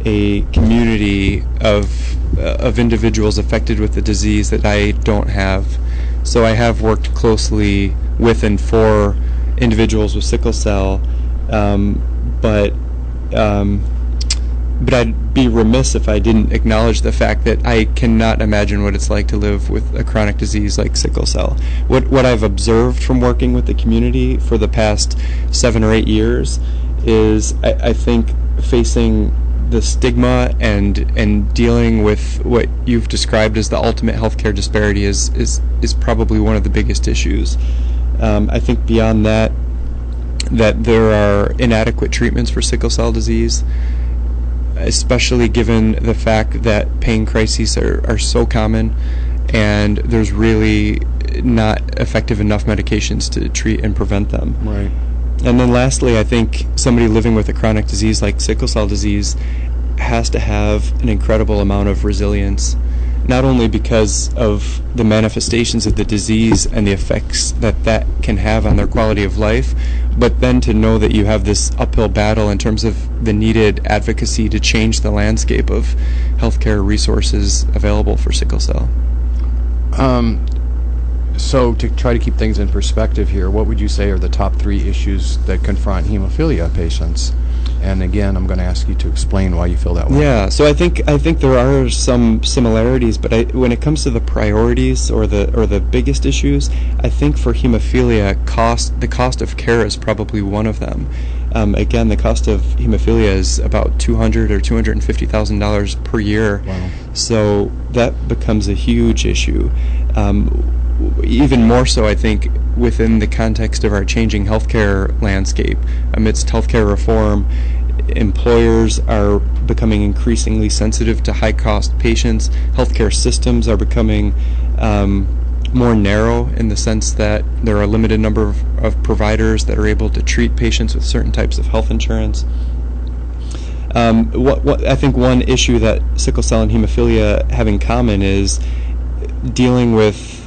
a community of individuals affected with the disease that I don't have. So I have worked closely with and for individuals with sickle cell, but I'd be remiss if I didn't acknowledge the fact that I cannot imagine what it's like to live with a chronic disease like sickle cell. What I've observed from working with the community for the past 7 or 8 years is, I think, facing the stigma and dealing with what you've described as the ultimate healthcare disparity is probably one of the biggest issues. I think beyond that there are inadequate treatments for sickle cell disease, especially given the fact that pain crises are so common, and there's really not effective enough medications to treat and prevent them. Right. And then lastly, I think somebody living with a chronic disease like sickle cell disease has to have an incredible amount of resilience, not only because of the manifestations of the disease and the effects that can have on their quality of life, but then to know that you have this uphill battle in terms of the needed advocacy to change the landscape of healthcare resources available for sickle cell. So to try to keep things in perspective here, what would you say are the top 3 issues that confront hemophilia patients? And again, I'm going to ask you to explain why you feel that way. Yeah, so I think there are some similarities, but when it comes to the priorities or the biggest issues, I think for hemophilia, the cost of care is probably one of them. Again, the cost of hemophilia is about $200,000 or $250,000 per year. Wow. So that becomes a huge issue. Even more so, I think, within the context of our changing healthcare landscape. Amidst healthcare reform, employers are becoming increasingly sensitive to high-cost patients. Healthcare systems are becoming more narrow in the sense that there are a limited number of providers that are able to treat patients with certain types of health insurance. What I think one issue that sickle cell and hemophilia have in common is dealing with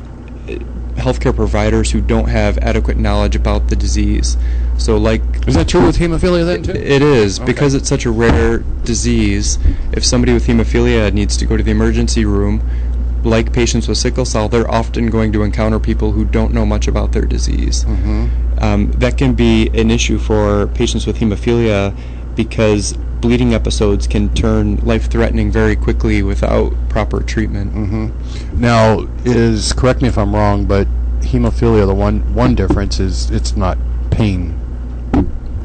healthcare providers who don't have adequate knowledge about the disease. So, is that true with hemophilia then too? It is, okay. Because it's such a rare disease. If somebody with hemophilia needs to go to the emergency room, like patients with sickle cell, they're often going to encounter people who don't know much about their disease. That can be an issue for patients with hemophilia because bleeding episodes can turn life-threatening very quickly without proper treatment. Now, correct me if I'm wrong, but hemophilia, the one difference is it's not pain.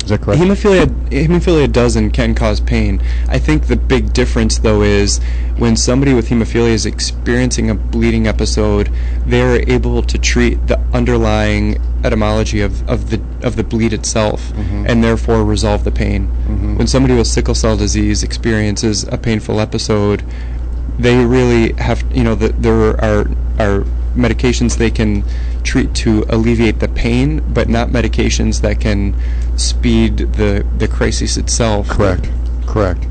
Is that correct? Hemophilia does and can cause pain. I think the big difference, though, is when somebody with hemophilia is experiencing a bleeding episode, they're able to treat the underlying etymology of the bleed itself, and therefore resolve the pain. When somebody with sickle cell disease experiences a painful episode, they really have, there are medications they can treat to alleviate the pain, but not medications that can speed the crisis itself. Correct.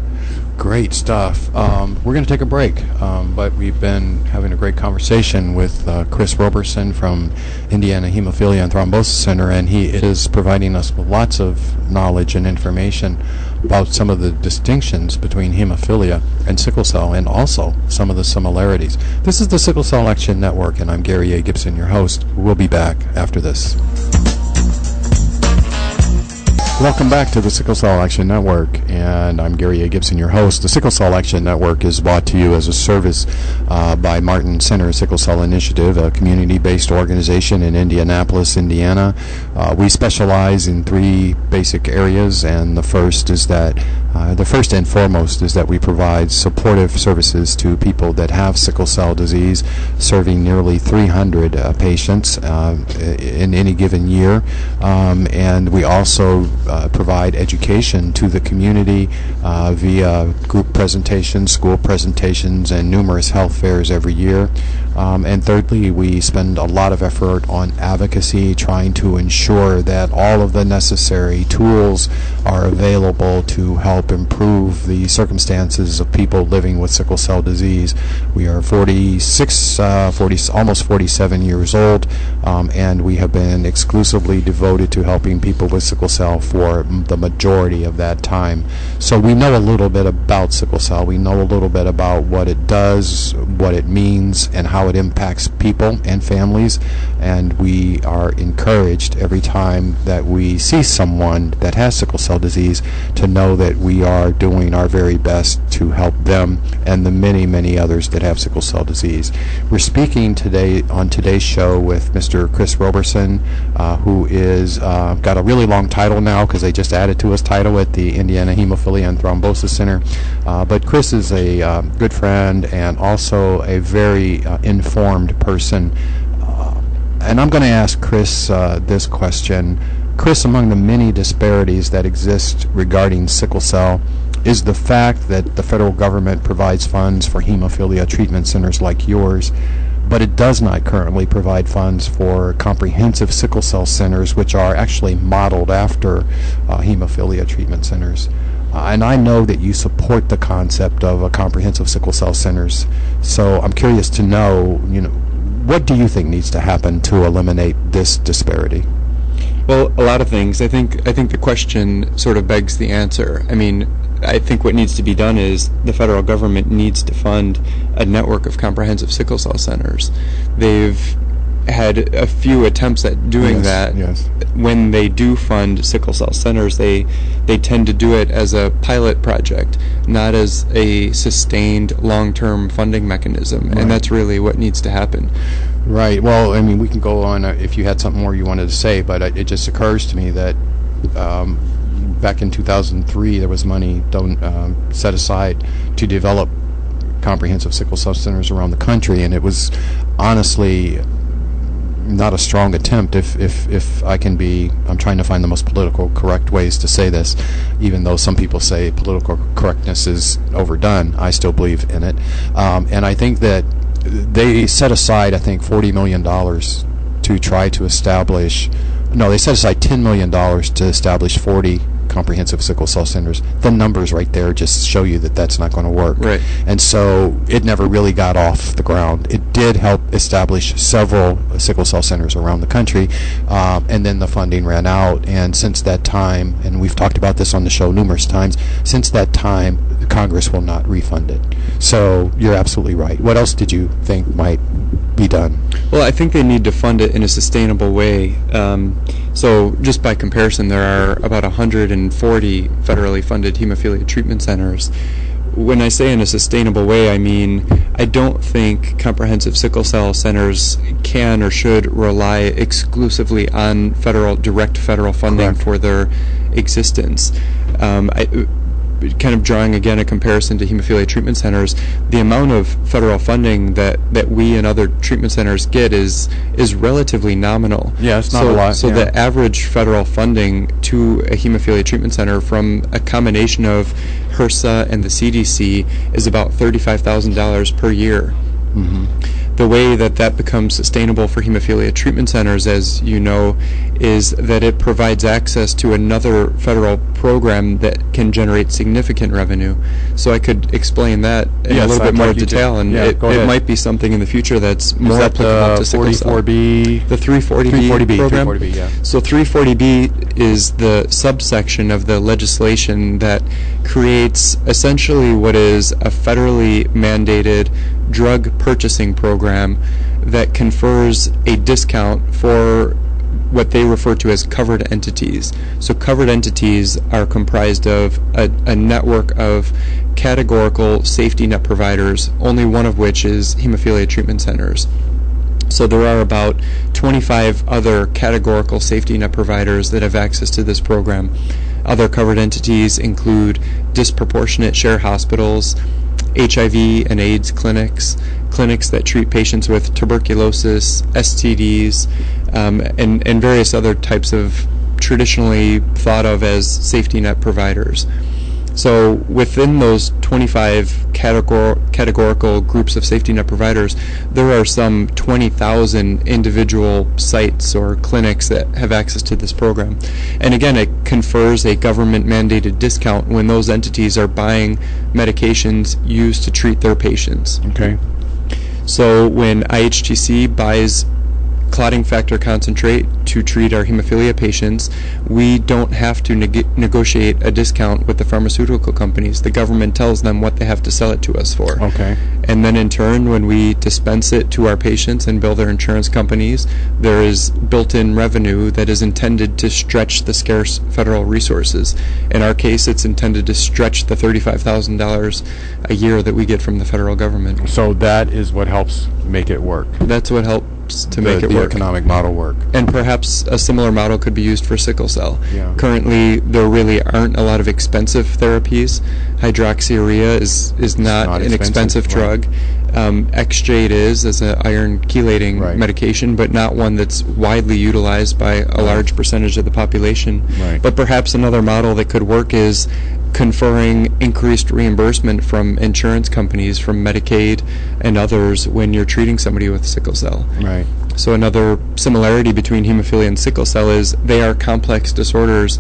Great stuff. We're going to take a break, but we've been having a great conversation with Chris Roberson from Indiana Hemophilia and Thrombosis Center, and he is providing us with lots of knowledge and information about some of the distinctions between hemophilia and sickle cell, and also some of the similarities. This is the Sickle Cell Action Network, and I'm Gary A. Gibson, your host. We'll be back after this. Welcome back to the Sickle Cell Action Network, and I'm Gary A. Gibson, your host. The Sickle Cell Action Network is brought to you as a service by Martin Center Sickle Cell Initiative, a community-based organization in Indianapolis, Indiana. We specialize in three basic areas, and the first and foremost is that we provide supportive services to people that have sickle cell disease, serving nearly 300 patients in any given year, and we also provide education to the community via group presentations, school presentations, and numerous health fairs every year. And thirdly, we spend a lot of effort on advocacy, trying to ensure that all of the necessary tools are available to help improve the circumstances of people living with sickle cell disease. We are almost 47 years old, and we have been exclusively devoted to helping people with sickle cell for the majority of that time. So we know a little bit about sickle cell. We know a little bit about what it does, what it means, and how it impacts people and families, and we are encouraged every time that we see someone that has sickle cell disease to know that we are doing our very best to help them and the many, many others that have sickle cell disease. We're speaking today on today's show with Mr. Chris Roberson, who is got a really long title now because they just added to his title at the Indiana Hemophilia and Thrombosis Center. But Chris is a good friend and also a very informed person. And I'm going to ask Chris this question. Chris, among the many disparities that exist regarding sickle cell is the fact that the federal government provides funds for hemophilia treatment centers like yours, but it does not currently provide funds for comprehensive sickle cell centers, which are actually modeled after hemophilia treatment centers. And I know that you support the concept of a comprehensive sickle cell centers. So I'm curious to know, what do you think needs to happen to eliminate this disparity? Well, a lot of things. I think the question sort of begs the answer. I think what needs to be done is the federal government needs to fund a network of comprehensive sickle cell centers. They've had a few attempts at doing that. Yes. When they do fund sickle cell centers, they tend to do it as a pilot project, not as a sustained long-term funding mechanism. Right. And that's really what needs to happen. Right. Well, we can go on if you had something more you wanted to say, but it just occurs to me that back in 2003 there was money set aside to develop comprehensive sickle cell centers around the country, and it was honestly not a strong attempt, if I can be. I'm trying to find the most political correct ways to say this, even though some people say political correctness is overdone. I still believe in it, and I think that they set aside, $40 million to try to establish. No, they set aside $10 million to establish 40 comprehensive sickle cell centers, the numbers right there just show you that that's not going to work. Right. And so it never really got off the ground. It did help establish several sickle cell centers around the country, and then the funding ran out. And since that time, and we've talked about this on the show numerous times, since that time, Congress will not refund it. So you're absolutely right. What else did you think might be done? Well, I think they need to fund it in a sustainable way. So just by comparison, there are about 140 federally funded hemophilia treatment centers. When I say in a sustainable way, I mean I don't think comprehensive sickle cell centers can or should rely exclusively on direct federal funding Correct. for their existence. Kind of drawing again a comparison to hemophilia treatment centers, the amount of federal funding that we and other treatment centers get is relatively nominal. Yeah, it's not a lot. So the average federal funding to a hemophilia treatment center from a combination of HRSA and the CDC is about $35,000 per year. Mm-hmm. The way that becomes sustainable for hemophilia treatment centers, as you know, is that it provides access to another federal program that can generate significant revenue. So I could explain that in a little bit more detail, and it might be something in the future that's more applicable to sickle cell. 44B? The 340B program? 340B, yeah. So 340B is the subsection of the legislation that creates essentially what is a federally mandated drug purchasing program that confers a discount for what they refer to as covered entities. So covered entities are comprised of a network of categorical safety net providers, only one of which is hemophilia treatment centers. So there are about 25 other categorical safety net providers that have access to this program. Other covered entities include disproportionate share hospitals, HIV and AIDS clinics that treat patients with tuberculosis, STDs, and various other types of traditionally thought of as safety net providers. So within those 25 categorical groups of safety net providers, there are some 20,000 individual sites or clinics that have access to this program. And again, it confers a government-mandated discount when those entities are buying medications used to treat their patients. Okay. So when IHTC buys clotting factor concentrate to treat our hemophilia patients, we don't have to negotiate a discount with the pharmaceutical companies. The government tells them what they have to sell it to us for. Okay. And then in turn, when we dispense it to our patients and bill their insurance companies, there is built-in revenue that is intended to stretch the scarce federal resources. In our case, it's intended to stretch the $35,000 a year that we get from the federal government. So that is what helps make it work. That's what helps to make it the work. economic model work. And perhaps a similar model could be used for sickle cell. Yeah. Currently, there really aren't a lot of expensive therapies. Hydroxyurea is not an expensive drug. Xjade is as an iron chelating medication, but not one that's widely utilized by a large percentage of the population. Right. But perhaps another model that could work is conferring increased reimbursement from insurance companies, from Medicaid and others, when you're treating somebody with sickle cell. Right. So another similarity between hemophilia and sickle cell is they are complex disorders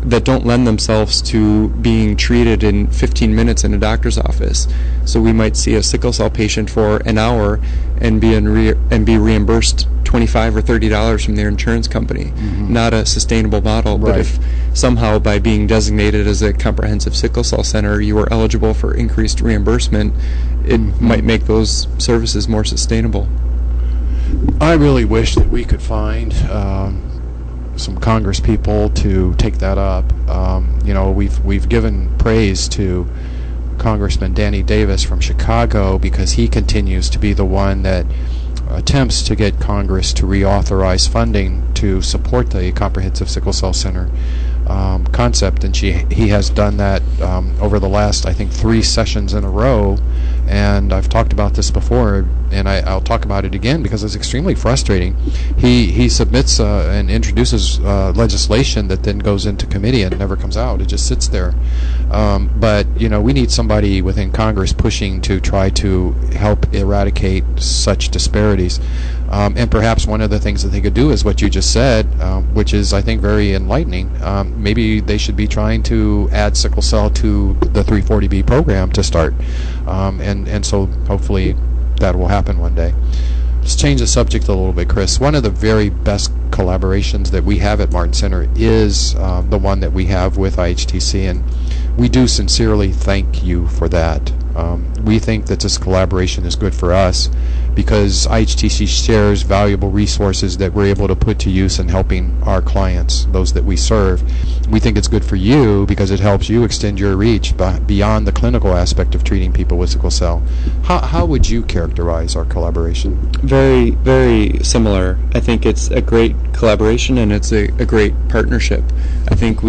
that don't lend themselves to being treated in 15 minutes in a doctor's office. So we might see a sickle cell patient for an hour and be reimbursed $25 or $30 from their insurance company. Mm-hmm. Not a sustainable model. But if somehow by being designated as a comprehensive sickle cell center you are eligible for increased reimbursement, it might make those services more sustainable. I really wish that we could find some Congress people to take that up. We've given praise to Congressman Danny Davis from Chicago because he continues to be the one that attempts to get Congress to reauthorize funding to support the Comprehensive Sickle Cell Center concept, and he has done that over the last, I think, 3 sessions in a row. And I've talked about this before, and I'll talk about it again because it's extremely frustrating. He submits and introduces legislation that then goes into committee and never comes out. It just sits there. But we need somebody within Congress pushing to try to help eradicate such disparities. And perhaps one of the things that they could do is what you just said, which is, I think, very enlightening. Maybe they should be trying to add sickle cell to the 340B program to start. And so hopefully that will happen one day. Let's change the subject a little bit, Chris. One of the very best collaborations that we have at Martin Center is the one that we have with IHTC, and we do sincerely thank you for that. We think that this collaboration is good for us because IHTC shares valuable resources that we're able to put to use in helping our clients, those that we serve. We think it's good for you because it helps you extend your reach beyond the clinical aspect of treating people with sickle cell. How would you characterize our collaboration? Very, very similar. I think it's a great collaboration and it's a great partnership. I think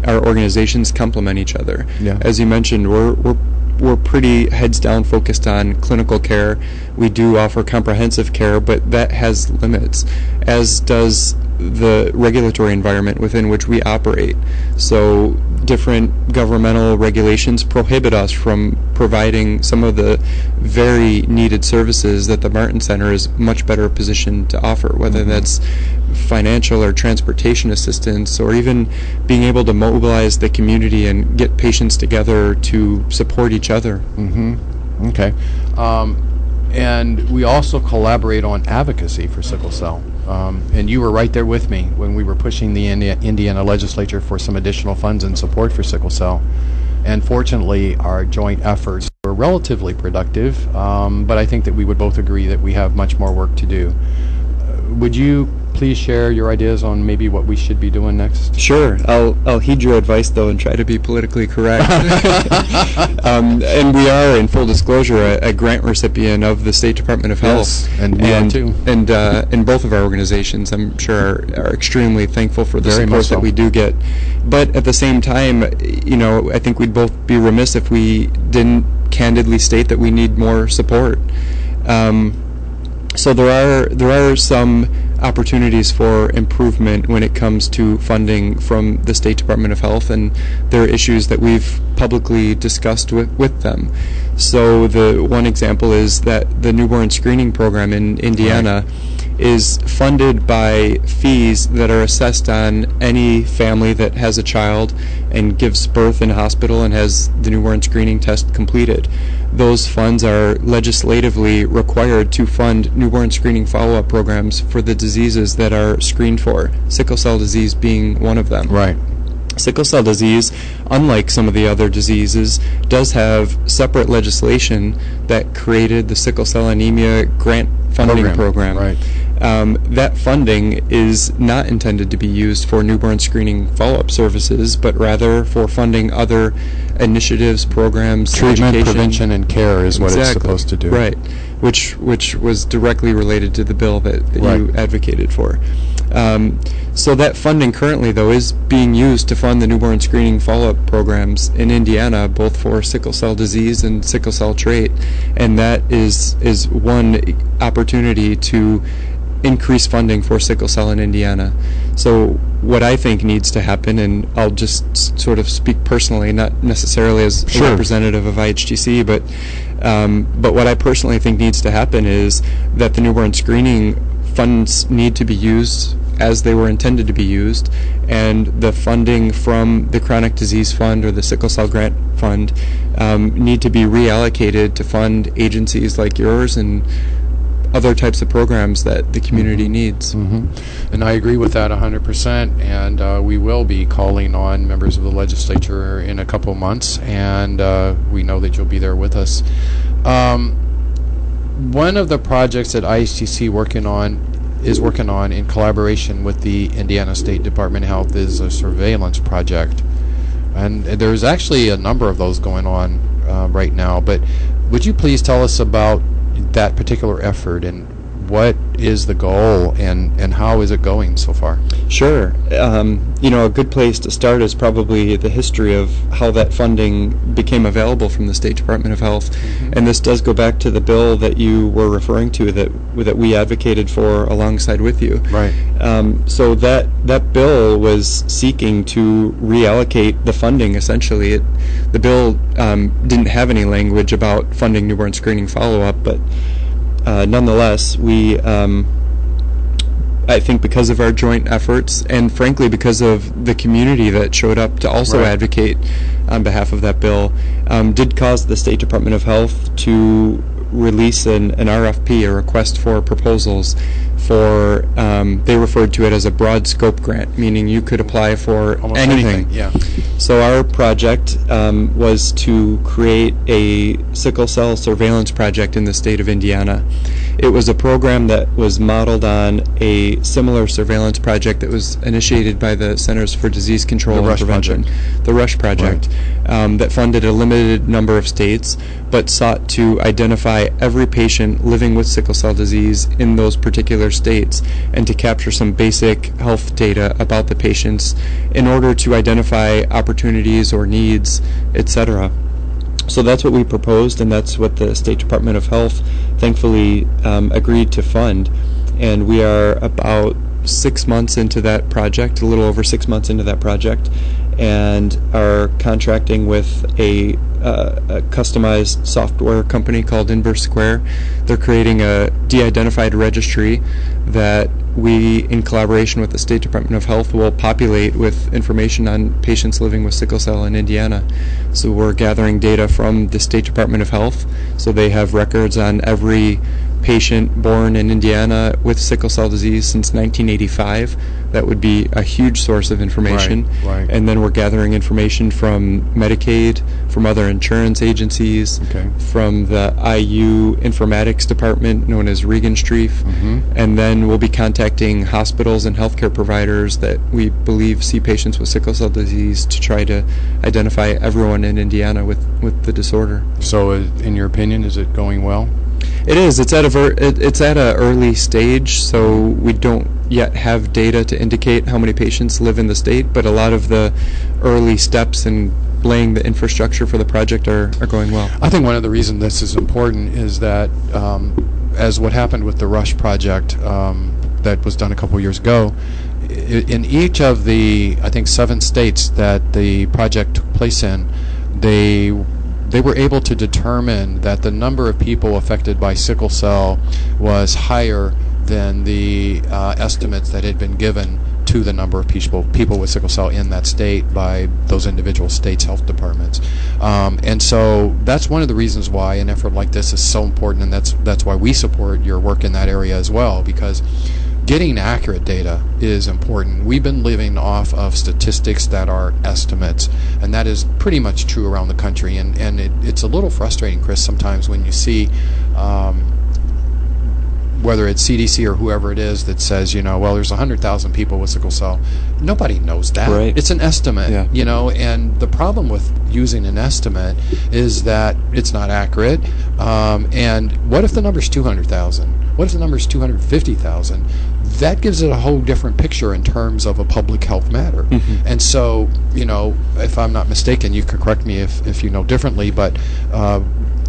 our organizations complement each other. Yeah. As you mentioned, we're pretty heads down focused on clinical care. We do offer comprehensive care, but that has limits, as does the regulatory environment within which we operate. So different governmental regulations prohibit us from providing some of the very needed services that the Martin Center is much better positioned to offer, whether that's financial or transportation assistance, or even being able to mobilize the community and get patients together to support each other. Okay. And we also collaborate on advocacy for sickle cell. And you were right there with me when we were pushing the Indiana legislature for some additional funds and support for sickle cell. And fortunately, our joint efforts were relatively productive, but I think that we would both agree that we have much more work to do. Would you please share your ideas on maybe what we should be doing next? Sure. I'll heed your advice, though, and try to be politically correct. And we are, in full disclosure, a grant recipient of the State Department of Health. Yes, and we are too. And both of our organizations, I'm sure, are extremely thankful for the Very support much so. that we do get. But at the same time, I think we'd both be remiss if we didn't candidly state that we need more support. So there are some opportunities for improvement when it comes to funding from the State Department of Health, and there are issues that we've publicly discussed with them. So the one example is that the newborn screening program in Indiana is funded by fees that are assessed on any family that has a child and gives birth in a hospital and has the newborn screening test completed. Those funds are legislatively required to fund newborn screening follow-up programs for the diseases that are screened for, sickle cell disease being one of them. Right. Sickle cell disease, unlike some of the other diseases, does have separate legislation that created the sickle cell anemia grant funding program. Right. That funding is not intended to be used for newborn screening follow-up services, but rather for funding other initiatives, programs, Treatment, education. prevention, and care is what it's supposed to do. Right, which was directly related to the bill that Right. you advocated for. So that funding currently, though, is being used to fund the newborn screening follow-up programs in Indiana, both for sickle cell disease and sickle cell trait, and that is one opportunity to increase funding for sickle cell in Indiana. So what I think needs to happen, and I'll just sort of speak personally, not necessarily as a representative of IHTC, but what I personally think needs to happen is that the newborn screening funds need to be used as they were intended to be used, and the funding from the Chronic Disease Fund or the Sickle Cell Grant Fund need to be reallocated to fund agencies like yours and other types of programs that the community needs. And I agree with that 100%, and we will be calling on members of the legislature in a couple months, and we know that you'll be there with us. One of the projects that IHTC is working on in collaboration with the Indiana State Department of Health is a surveillance project, and there's actually a number of those going on right now, but would you please tell us about that particular effort and what is the goal and how is it going so far? Sure. A good place to start is probably the history of how that funding became available from the State Department of Health. And this does go back to the bill that you were referring to that we advocated for alongside with you. Right. So that bill was seeking to reallocate the funding, essentially. The bill didn't have any language about funding newborn screening follow-up, but nonetheless, we I think because of our joint efforts, and frankly because of the community that showed up to also advocate on behalf of that bill, did cause the State Department of Health to release an RFP, a request for proposals, for they referred to it as a broad scope grant, meaning you could apply for Almost anything. Yeah. So our project was to create a sickle cell surveillance project in the state of Indiana. It was a program that was modeled on a similar surveillance project that was initiated by the Centers for Disease Control and Prevention, the RUSH project, that funded a limited number of states, but sought to identify every patient living with sickle cell disease in those particular states and to capture some basic health data about the patients in order to identify opportunities or needs, etc. So that's what we proposed, and that's what the State Department of Health thankfully agreed to fund. And we are about 6 months into that project, a little over 6 months into that project, and are contracting with a customized software company called Inverse Square. They're creating a de-identified registry that we, in collaboration with the State Department of Health, will populate with information on patients living with sickle cell in Indiana. So we're gathering data from the State Department of Health, so they have records on every patient born in Indiana with sickle cell disease since 1985. That would be a huge source of information. Right. And then we're gathering information from Medicaid, from other insurance agencies, from the IU informatics department known as Regenstrief, and then we'll be contacting hospitals and healthcare providers that we believe see patients with sickle cell disease to try to identify everyone in Indiana with the disorder. So, in your opinion, is it going well? It is. It's at a early stage, so we don't yet have data to indicate how many patients live in the state, but a lot of the early steps in laying the infrastructure for the project are going well. I think one of the reasons this is important is that as what happened with the RUSH project that was done a couple years ago, in each of the, I think, 7 states that the project took place in, they were able to determine that the number of people affected by sickle cell was higher than the estimates that had been given to the number of people with sickle cell in that state by those individual states' health departments. And so that's one of the reasons why an effort like this is so important, and that's why we support your work in that area as well, because getting accurate data is important. We've been living off of statistics that are estimates, and that is pretty much true around the country. And it's a little frustrating, Chris, sometimes when you see whether it's CDC or whoever it is that says, well, there's 100,000 people with sickle cell. Nobody knows that. Right. It's an estimate, and the problem with using an estimate is that it's not accurate. And what if the number's 200,000? What if the number's 250,000? That gives it a whole different picture in terms of a public health matter. And so, if I'm not mistaken, you could correct me if you know differently, but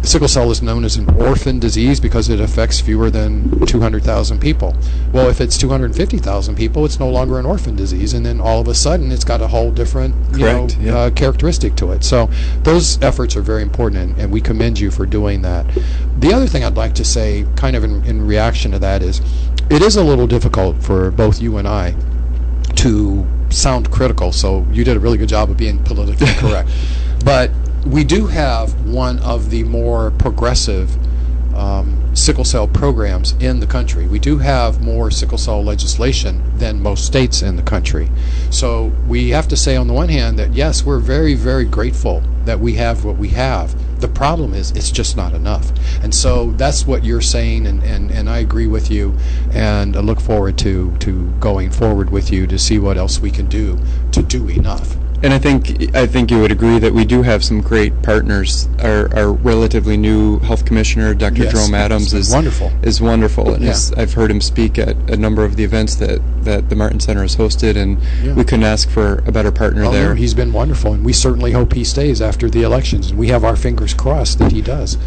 sickle cell is known as an orphan disease because it affects fewer than 200,000 people. Well, if it's 250,000 people, it's no longer an orphan disease, and then all of a sudden it's got a whole different characteristic to it. So those efforts are very important, and we commend you for doing that. The other thing I'd like to say, kind of in reaction to that, is it is a little difficult for both you and I to sound critical, so you did a really good job of being politically correct. But we do have one of the more progressive sickle cell programs in the country. We do have more sickle cell legislation than most states in the country. So we have to say, on the one hand, that yes, we're very, very grateful that we have what we have. The problem is it's just not enough. And so that's what you're saying, and I agree with you, and I look forward to going forward with you to see what else we can do to do enough. And I think you would agree that we do have some great partners. Our relatively new health commissioner, Dr. Jerome Adams, is wonderful. And I've heard him speak at a number of the events that the Martin Center has hosted, and we couldn't ask for a better partner there. No, he's been wonderful, and we certainly hope he stays after the elections, and we have our fingers crossed that he does.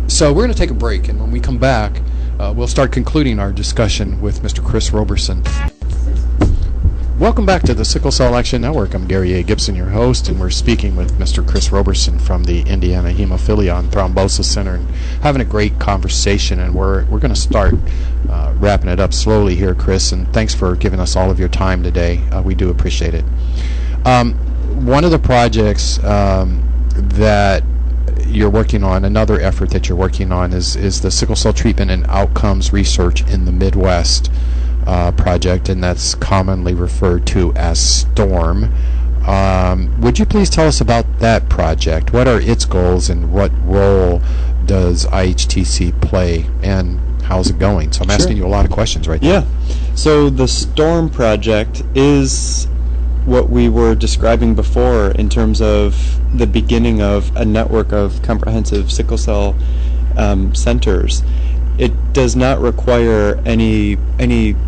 So we're going to take a break, and when we come back, we'll start concluding our discussion with Mr. Chris Roberson. Welcome back to the Sickle Cell Action Network. I'm Gary A. Gibson, your host, and we're speaking with Mr. Chris Roberson from the Indiana Hemophilia and Thrombosis Center, and having a great conversation. And we're going to start wrapping it up slowly here, Chris. And thanks for giving us all of your time today. We do appreciate it. One of the projects that you're working on, another effort that you're working on, is the Sickle Cell Treatment and Outcomes Research in the Midwest project, and that's commonly referred to as STORM. Would you please tell us about that project? What are its goals, and what role does IHTC play, and how's it going? So I'm asking you a lot of questions right there. Yeah. So the STORM project is what we were describing before in terms of the beginning of a network of comprehensive sickle cell centers. It does not require any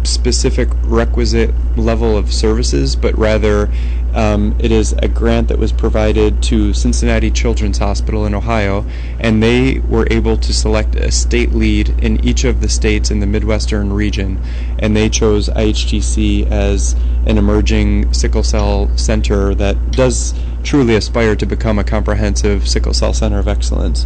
specific requisite level of services, but rather it is a grant that was provided to Cincinnati Children's Hospital in Ohio, and they were able to select a state lead in each of the states in the Midwestern region, and they chose IHTC as an emerging sickle cell center that does truly aspire to become a comprehensive sickle cell center of excellence.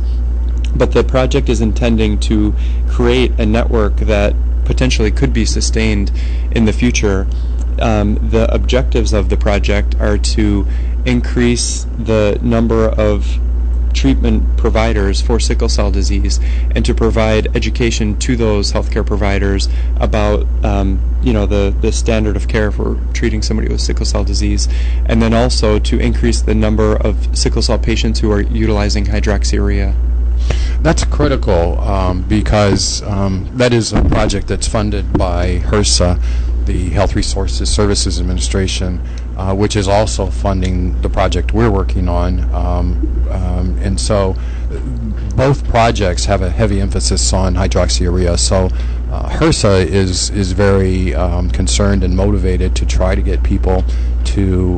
But the project is intending to create a network that potentially could be sustained in the future. The objectives of the project are to increase the number of treatment providers for sickle cell disease, and to provide education to those healthcare providers about the standard of care for treating somebody with sickle cell disease, and then also to increase the number of sickle cell patients who are utilizing hydroxyurea. That's critical because that is a project that's funded by HRSA, the Health Resources Services Administration, which is also funding the project we're working on. And so both projects have a heavy emphasis on hydroxyurea. So HRSA is very concerned and motivated to try to get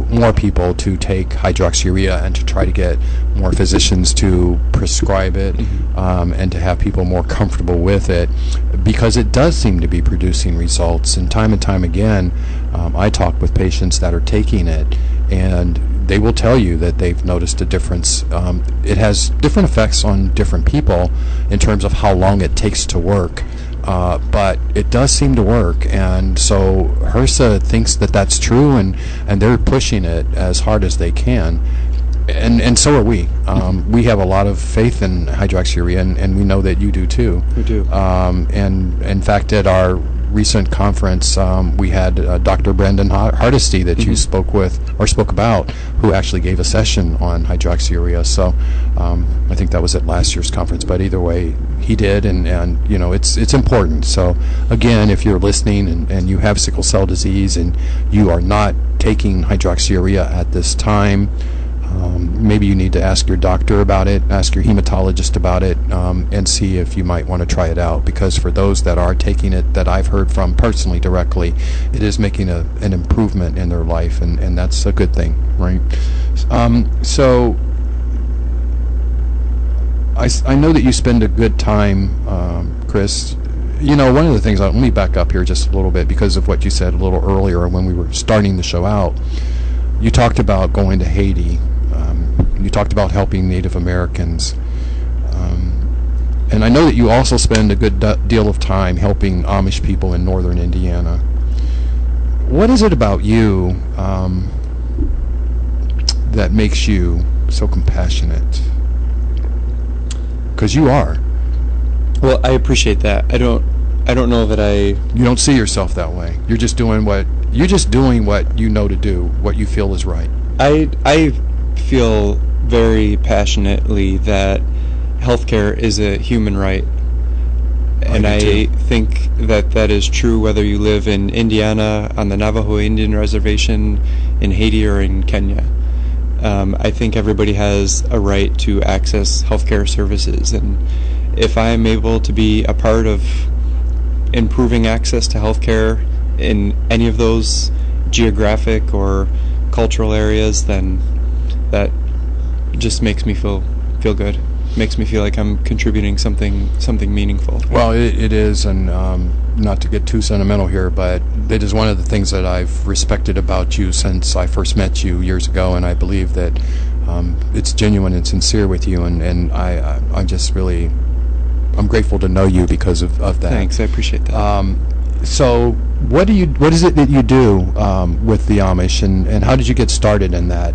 more people to take hydroxyurea, and to try to get more physicians to prescribe it, and to have people more comfortable with it, because it does seem to be producing results. And time again, I talk with patients that are taking it, and they will tell you that they've noticed a difference. It has different effects on different people in terms of how long it takes to work. But it does seem to work, and so HRSA thinks that that's true, and they're pushing it as hard as they can, and so are we. We have a lot of faith in hydroxyurea, and we know that you do too. We do. And in fact, at our recent conference, we had Dr. Brendan Hardesty that you spoke about, who actually gave a session on hydroxyurea. So I think that was at last year's conference, but either way, he did, and it's important. So again, if you're listening and you have sickle cell disease and you are not taking hydroxyurea at this time, maybe you need to ask your doctor about it, ask your hematologist about it, and see if you might want to try it out. Because for those that are taking it, that I've heard from personally directly, it is making an improvement in their life, and that's a good thing, right? So I know that you spend a good time, Chris. One of the things, let me back up here just a little bit because of what you said a little earlier when we were starting the show out. You talked about going to Haiti. You talked about helping Native Americans. And I know that you also spend a good deal of time helping Amish people in northern Indiana. What is it about you that makes you so compassionate? Because you are. Well, I appreciate that. I don't know that I... You don't see yourself that way. You're just doing what you know to do, what you feel is right. I feel very passionately that healthcare is a human right. And I think that is true whether you live in Indiana, on the Navajo Indian Reservation, in Haiti, or in Kenya. I think everybody has a right to access healthcare services, and if I am able to be a part of improving access to healthcare in any of those geographic or cultural areas, then that just makes me feel good. makes me feel like I'm contributing something meaningful. Well, it is, and not to get too sentimental here, but it is one of the things that I've respected about you since I first met you years ago, and I believe that it's genuine and sincere with you, and I'm just really, I'm grateful to know you because of that. Thanks, I appreciate that. So what is it that you do with the Amish, and how did you get started in that?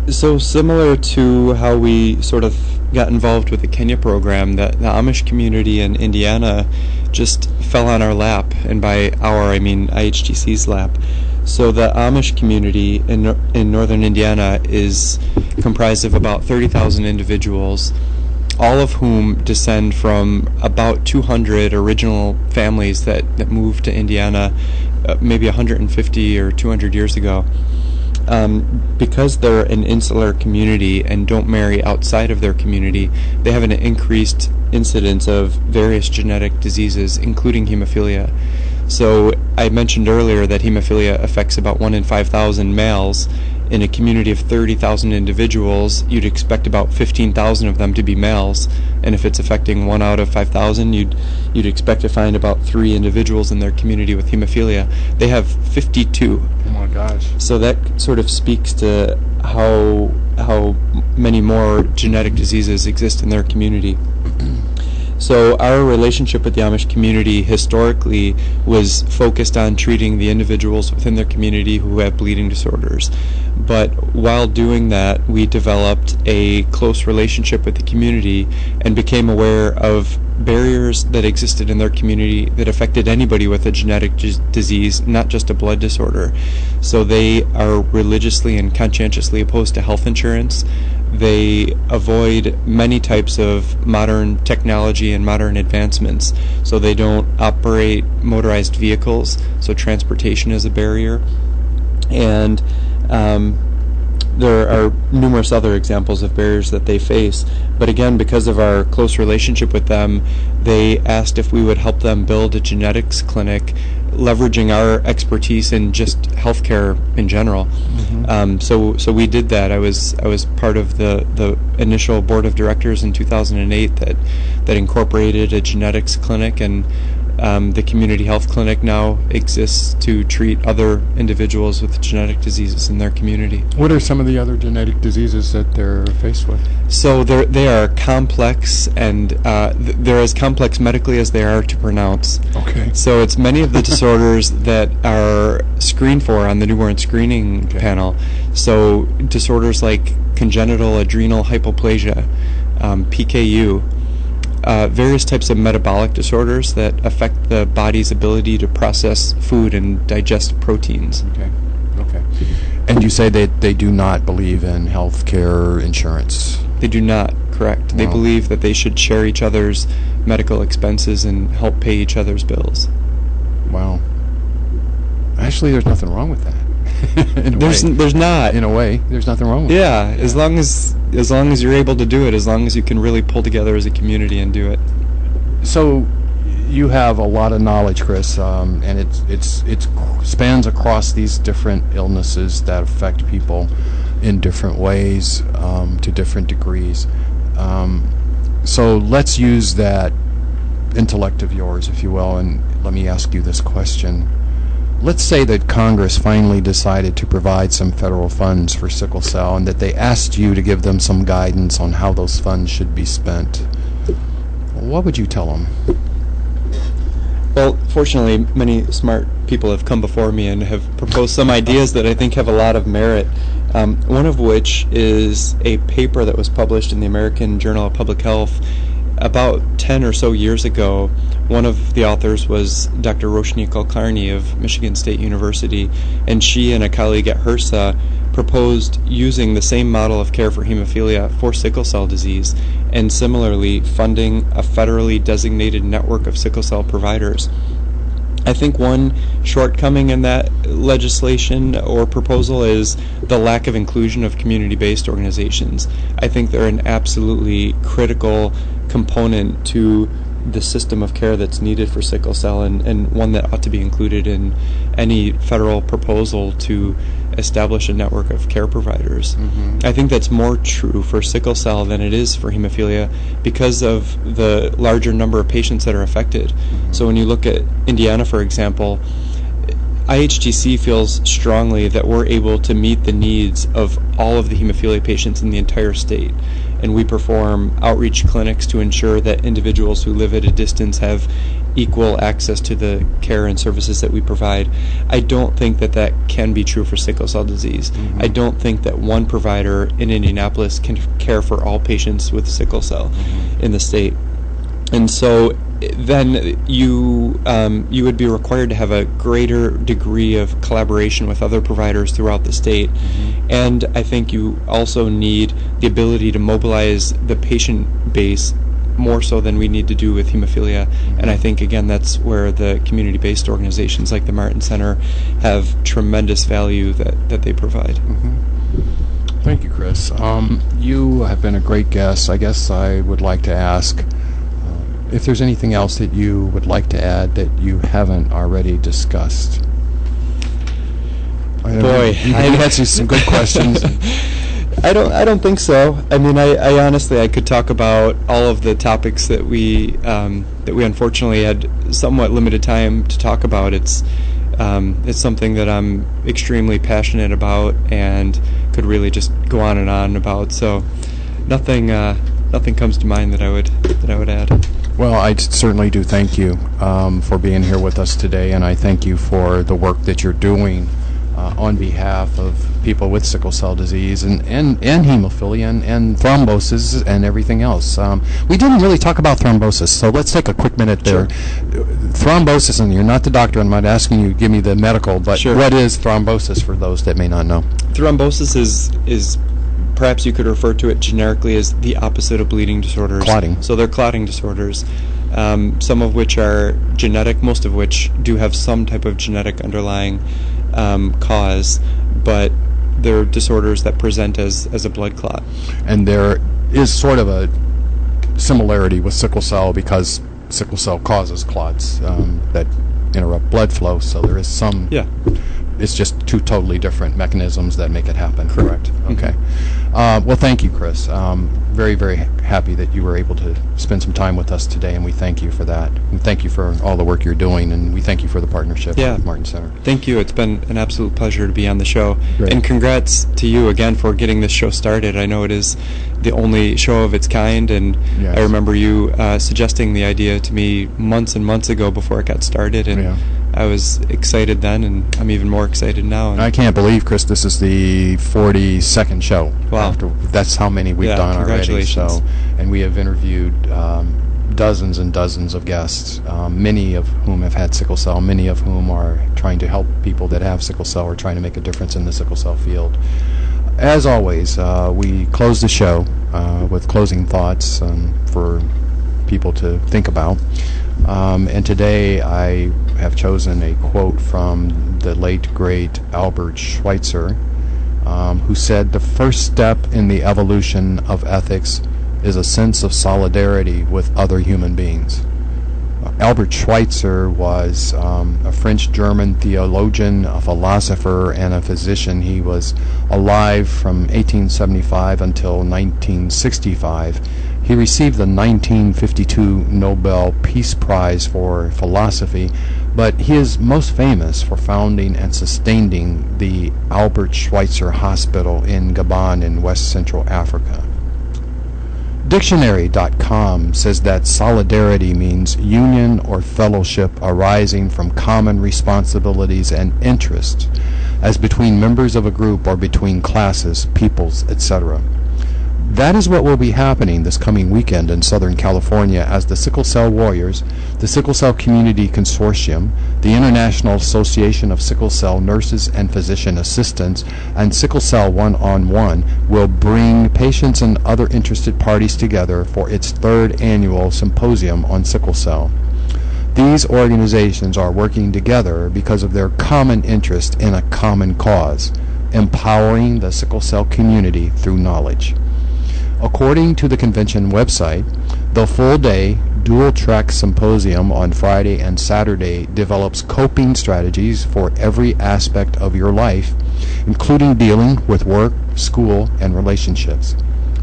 So similar to how we sort of got involved with the Kenya program, the Amish community in Indiana just fell on our lap, and by our I mean IHTC's lap. So the Amish community in northern Indiana is comprised of about 30,000 individuals, all of whom descend from about 200 original families that moved to Indiana maybe 150 or 200 years ago. Because they're an insular community and don't marry outside of their community, they have an increased incidence of various genetic diseases, including hemophilia. So I mentioned earlier that hemophilia affects about 1 in 5,000 males. In a community of 30,000 individuals, you'd expect about 15,000 of them to be males, and if it's affecting 1 out of 5,000, you'd expect to find about 3 individuals in their community with hemophilia. They have 52. Oh my gosh! So that sort of speaks to how many more genetic diseases exist in their community. So our relationship with the Amish community historically was focused on treating the individuals within their community who have bleeding disorders. But while doing that, we developed a close relationship with the community and became aware of barriers that existed in their community that affected anybody with a genetic disease, not just a blood disorder. So they are religiously and conscientiously opposed to health insurance. They avoid many types of modern technology and modern advancements. So they don't operate motorized vehicles, so transportation is a barrier. And there are numerous other examples of barriers that they face. But again, because of our close relationship with them, they asked if we would help them build a genetics clinic, leveraging our expertise in just healthcare in general. Mm-hmm. So we did that. I was part of the initial board of directors in 2008 that incorporated a genetics clinic, and the community health clinic now exists to treat other individuals with genetic diseases in their community. What are some of the other genetic diseases that they're faced with? So they are complex, and they're as complex medically as they are to pronounce. Okay. So it's many of the disorders that are screened for on the newborn screening panel. So disorders like congenital adrenal hypoplasia, PKU, various types of metabolic disorders that affect the body's ability to process food and digest proteins. Okay. And you say that they do not believe in health care insurance? They do not, correct. Wow. They believe that they should share each other's medical expenses and help pay each other's bills. Wow. Actually, there's nothing wrong with that. There's not. In a way, there's nothing wrong with it. Yeah, as long as you're able to do it, as long as you can really pull together as a community and do it. So you have a lot of knowledge, Chris, and it spans across these different illnesses that affect people in different ways, to different degrees. So let's use that intellect of yours, if you will, and let me ask you this question. Let's say that Congress finally decided to provide some federal funds for sickle cell, and that they asked you to give them some guidance on how those funds should be spent. What would you tell them? Well, fortunately, many smart people have come before me and have proposed some ideas that I think have a lot of merit. One of which is a paper that was published in the American Journal of Public Health about 10 or so years ago. One of the authors was Dr. Roshni Kulkarni of Michigan State University, and she and a colleague at HRSA proposed using the same model of care for hemophilia for sickle cell disease, and similarly funding a federally designated network of sickle cell providers. I think one shortcoming in that legislation or proposal is the lack of inclusion of community-based organizations. I think they're an absolutely critical component to the system of care that's needed for sickle cell, and one that ought to be included in any federal proposal to establish a network of care providers. I think that's more true for sickle cell than it is for hemophilia because of the larger number of patients that are affected. So when you look at Indiana, for example, IHTC feels strongly that we're able to meet the needs of all of the hemophilia patients in the entire state. And we perform outreach clinics to ensure that individuals who live at a distance have equal access to the care and services that we provide. I don't think that that can be true for sickle cell disease. I don't think that one provider in Indianapolis can care for all patients with sickle cell in the state. And so then you would be required to have a greater degree of collaboration with other providers throughout the state. And I think you also need the ability to mobilize the patient base more so than we need to do with hemophilia. And I think, again, that's where the community-based organizations like the Martin Center have tremendous value that they provide. Thank you, Chris. You have been a great guest. I guess I would like to ask if there's anything else that you would like to add that you haven't already discussed. Boy, you had some good questions. I don't think so. I mean, I honestly, I could talk about all of the topics that we unfortunately had somewhat limited time to talk about. It's something that I'm extremely passionate about and could really just go on and on about. So nothing comes to mind that I would add. Well, I certainly do thank you for being here with us today, and I thank you for the work that you're doing on behalf of people with sickle cell disease and hemophilia and thrombosis and everything else. We didn't really talk about thrombosis, so let's take a quick minute there. Sure. Thrombosis, and you're not the doctor, I'm not asking you to give me the medical, but sure. What is thrombosis for those that may not know? Thrombosis is perhaps you could refer to it generically as the opposite of bleeding disorders. Clotting. So they're clotting disorders, some of which are genetic, most of which do have some type of genetic underlying cause, but they're disorders that present as a blood clot. And there is sort of a similarity with sickle cell because sickle cell causes clots that interrupt blood flow, so there is some... Yeah. It's just two totally different mechanisms that make it happen. Correct. Okay. Well, thank you, Chris. Very, very happy that you were able to spend some time with us today, and we thank you for that. And thank you for all the work you're doing, and we thank you for the partnership with Martin Center. Thank you. It's been an absolute pleasure to be on the show. Great. And congrats to you again for getting this show started. I know it is the only show of its kind, and yes. I remember you suggesting the idea to me months and months ago before it got started, and yeah. I was excited then, and I'm even more excited now. And I can't believe, Chris, this is the 42nd show. Wow. That's how many we've done already. So, and we have interviewed dozens and dozens of guests, many of whom have had sickle cell, many of whom are trying to help people that have sickle cell or trying to make a difference in the sickle cell field. As always, we close the show with closing thoughts for people to think about. And today I have chosen a quote from the late, great Albert Schweitzer, who said, "The first step in the evolution of ethics is a sense of solidarity with other human beings." Albert Schweitzer was a French-German theologian, a philosopher, and a physician. He was alive from 1875 until 1965. He received the 1952 Nobel Peace Prize for Philosophy, but he is most famous for founding and sustaining the Albert Schweitzer Hospital in Gabon in West Central Africa. Dictionary.com says that solidarity means union or fellowship arising from common responsibilities and interests, as between members of a group or between classes, peoples, etc. That is what will be happening this coming weekend in Southern California as the Sickle Cell Warriors, the Sickle Cell Community Consortium, the International Association of Sickle Cell Nurses and Physician Assistants, and Sickle Cell One-on-One will bring patients and other interested parties together for its third annual symposium on sickle cell. These organizations are working together because of their common interest in a common cause, empowering the sickle cell community through knowledge. According to the convention website, the full day dual-track symposium on Friday and Saturday develops coping strategies for every aspect of your life, including dealing with work, school, and relationships.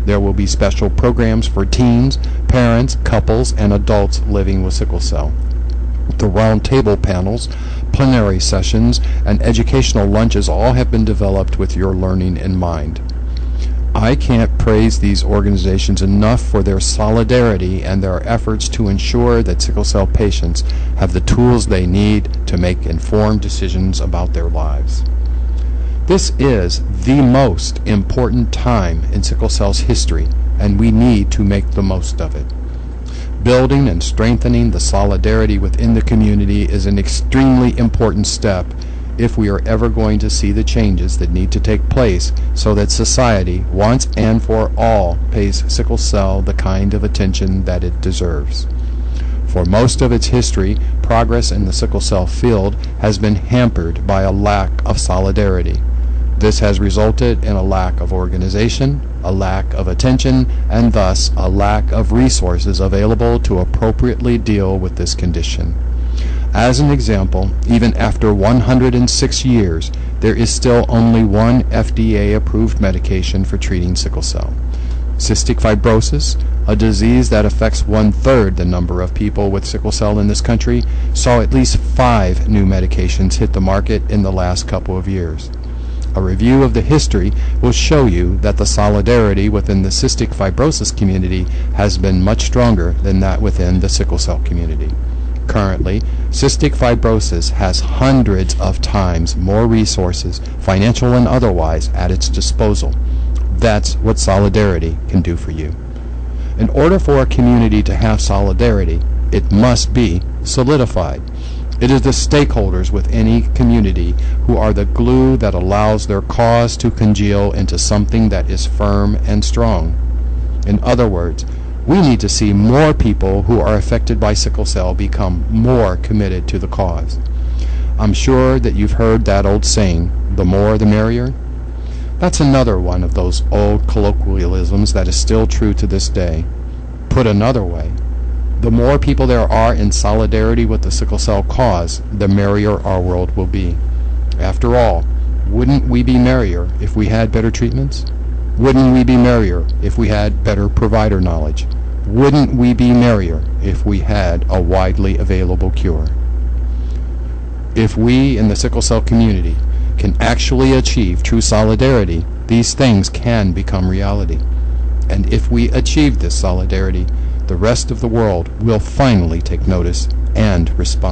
There will be special programs for teens, parents, couples, and adults living with sickle cell. The roundtable panels, plenary sessions, and educational lunches all have been developed with your learning in mind. I can't praise these organizations enough for their solidarity and their efforts to ensure that sickle cell patients have the tools they need to make informed decisions about their lives. This is the most important time in sickle cell's history, and we need to make the most of it. Building and strengthening the solidarity within the community is an extremely important step if we are ever going to see the changes that need to take place so that society, once and for all, pays sickle cell the kind of attention that it deserves. For most of its history, progress in the sickle cell field has been hampered by a lack of solidarity. This has resulted in a lack of organization, a lack of attention, and thus a lack of resources available to appropriately deal with this condition. As an example, even after 106 years, there is still only one FDA-approved medication for treating sickle cell. Cystic fibrosis, a disease that affects 1/3 the number of people with sickle cell in this country, saw at least 5 new medications hit the market in the last couple of years. A review of the history will show you that the solidarity within the cystic fibrosis community has been much stronger than that within the sickle cell community. Currently, cystic fibrosis has hundreds of times more resources, financial and otherwise, at its disposal. That's what solidarity can do for you. In order for a community to have solidarity, it must be solidified. It is the stakeholders with any community who are the glue that allows their cause to congeal into something that is firm and strong. In other words, we need to see more people who are affected by sickle cell become more committed to the cause. I'm sure that you've heard that old saying, the more the merrier. That's another one of those old colloquialisms that is still true to this day. Put another way, the more people there are in solidarity with the sickle cell cause, the merrier our world will be. After all, wouldn't we be merrier if we had better treatments? Wouldn't we be merrier if we had better provider knowledge? Wouldn't we be merrier if we had a widely available cure? If we in the sickle cell community can actually achieve true solidarity, these things can become reality. And if we achieve this solidarity, the rest of the world will finally take notice and respond.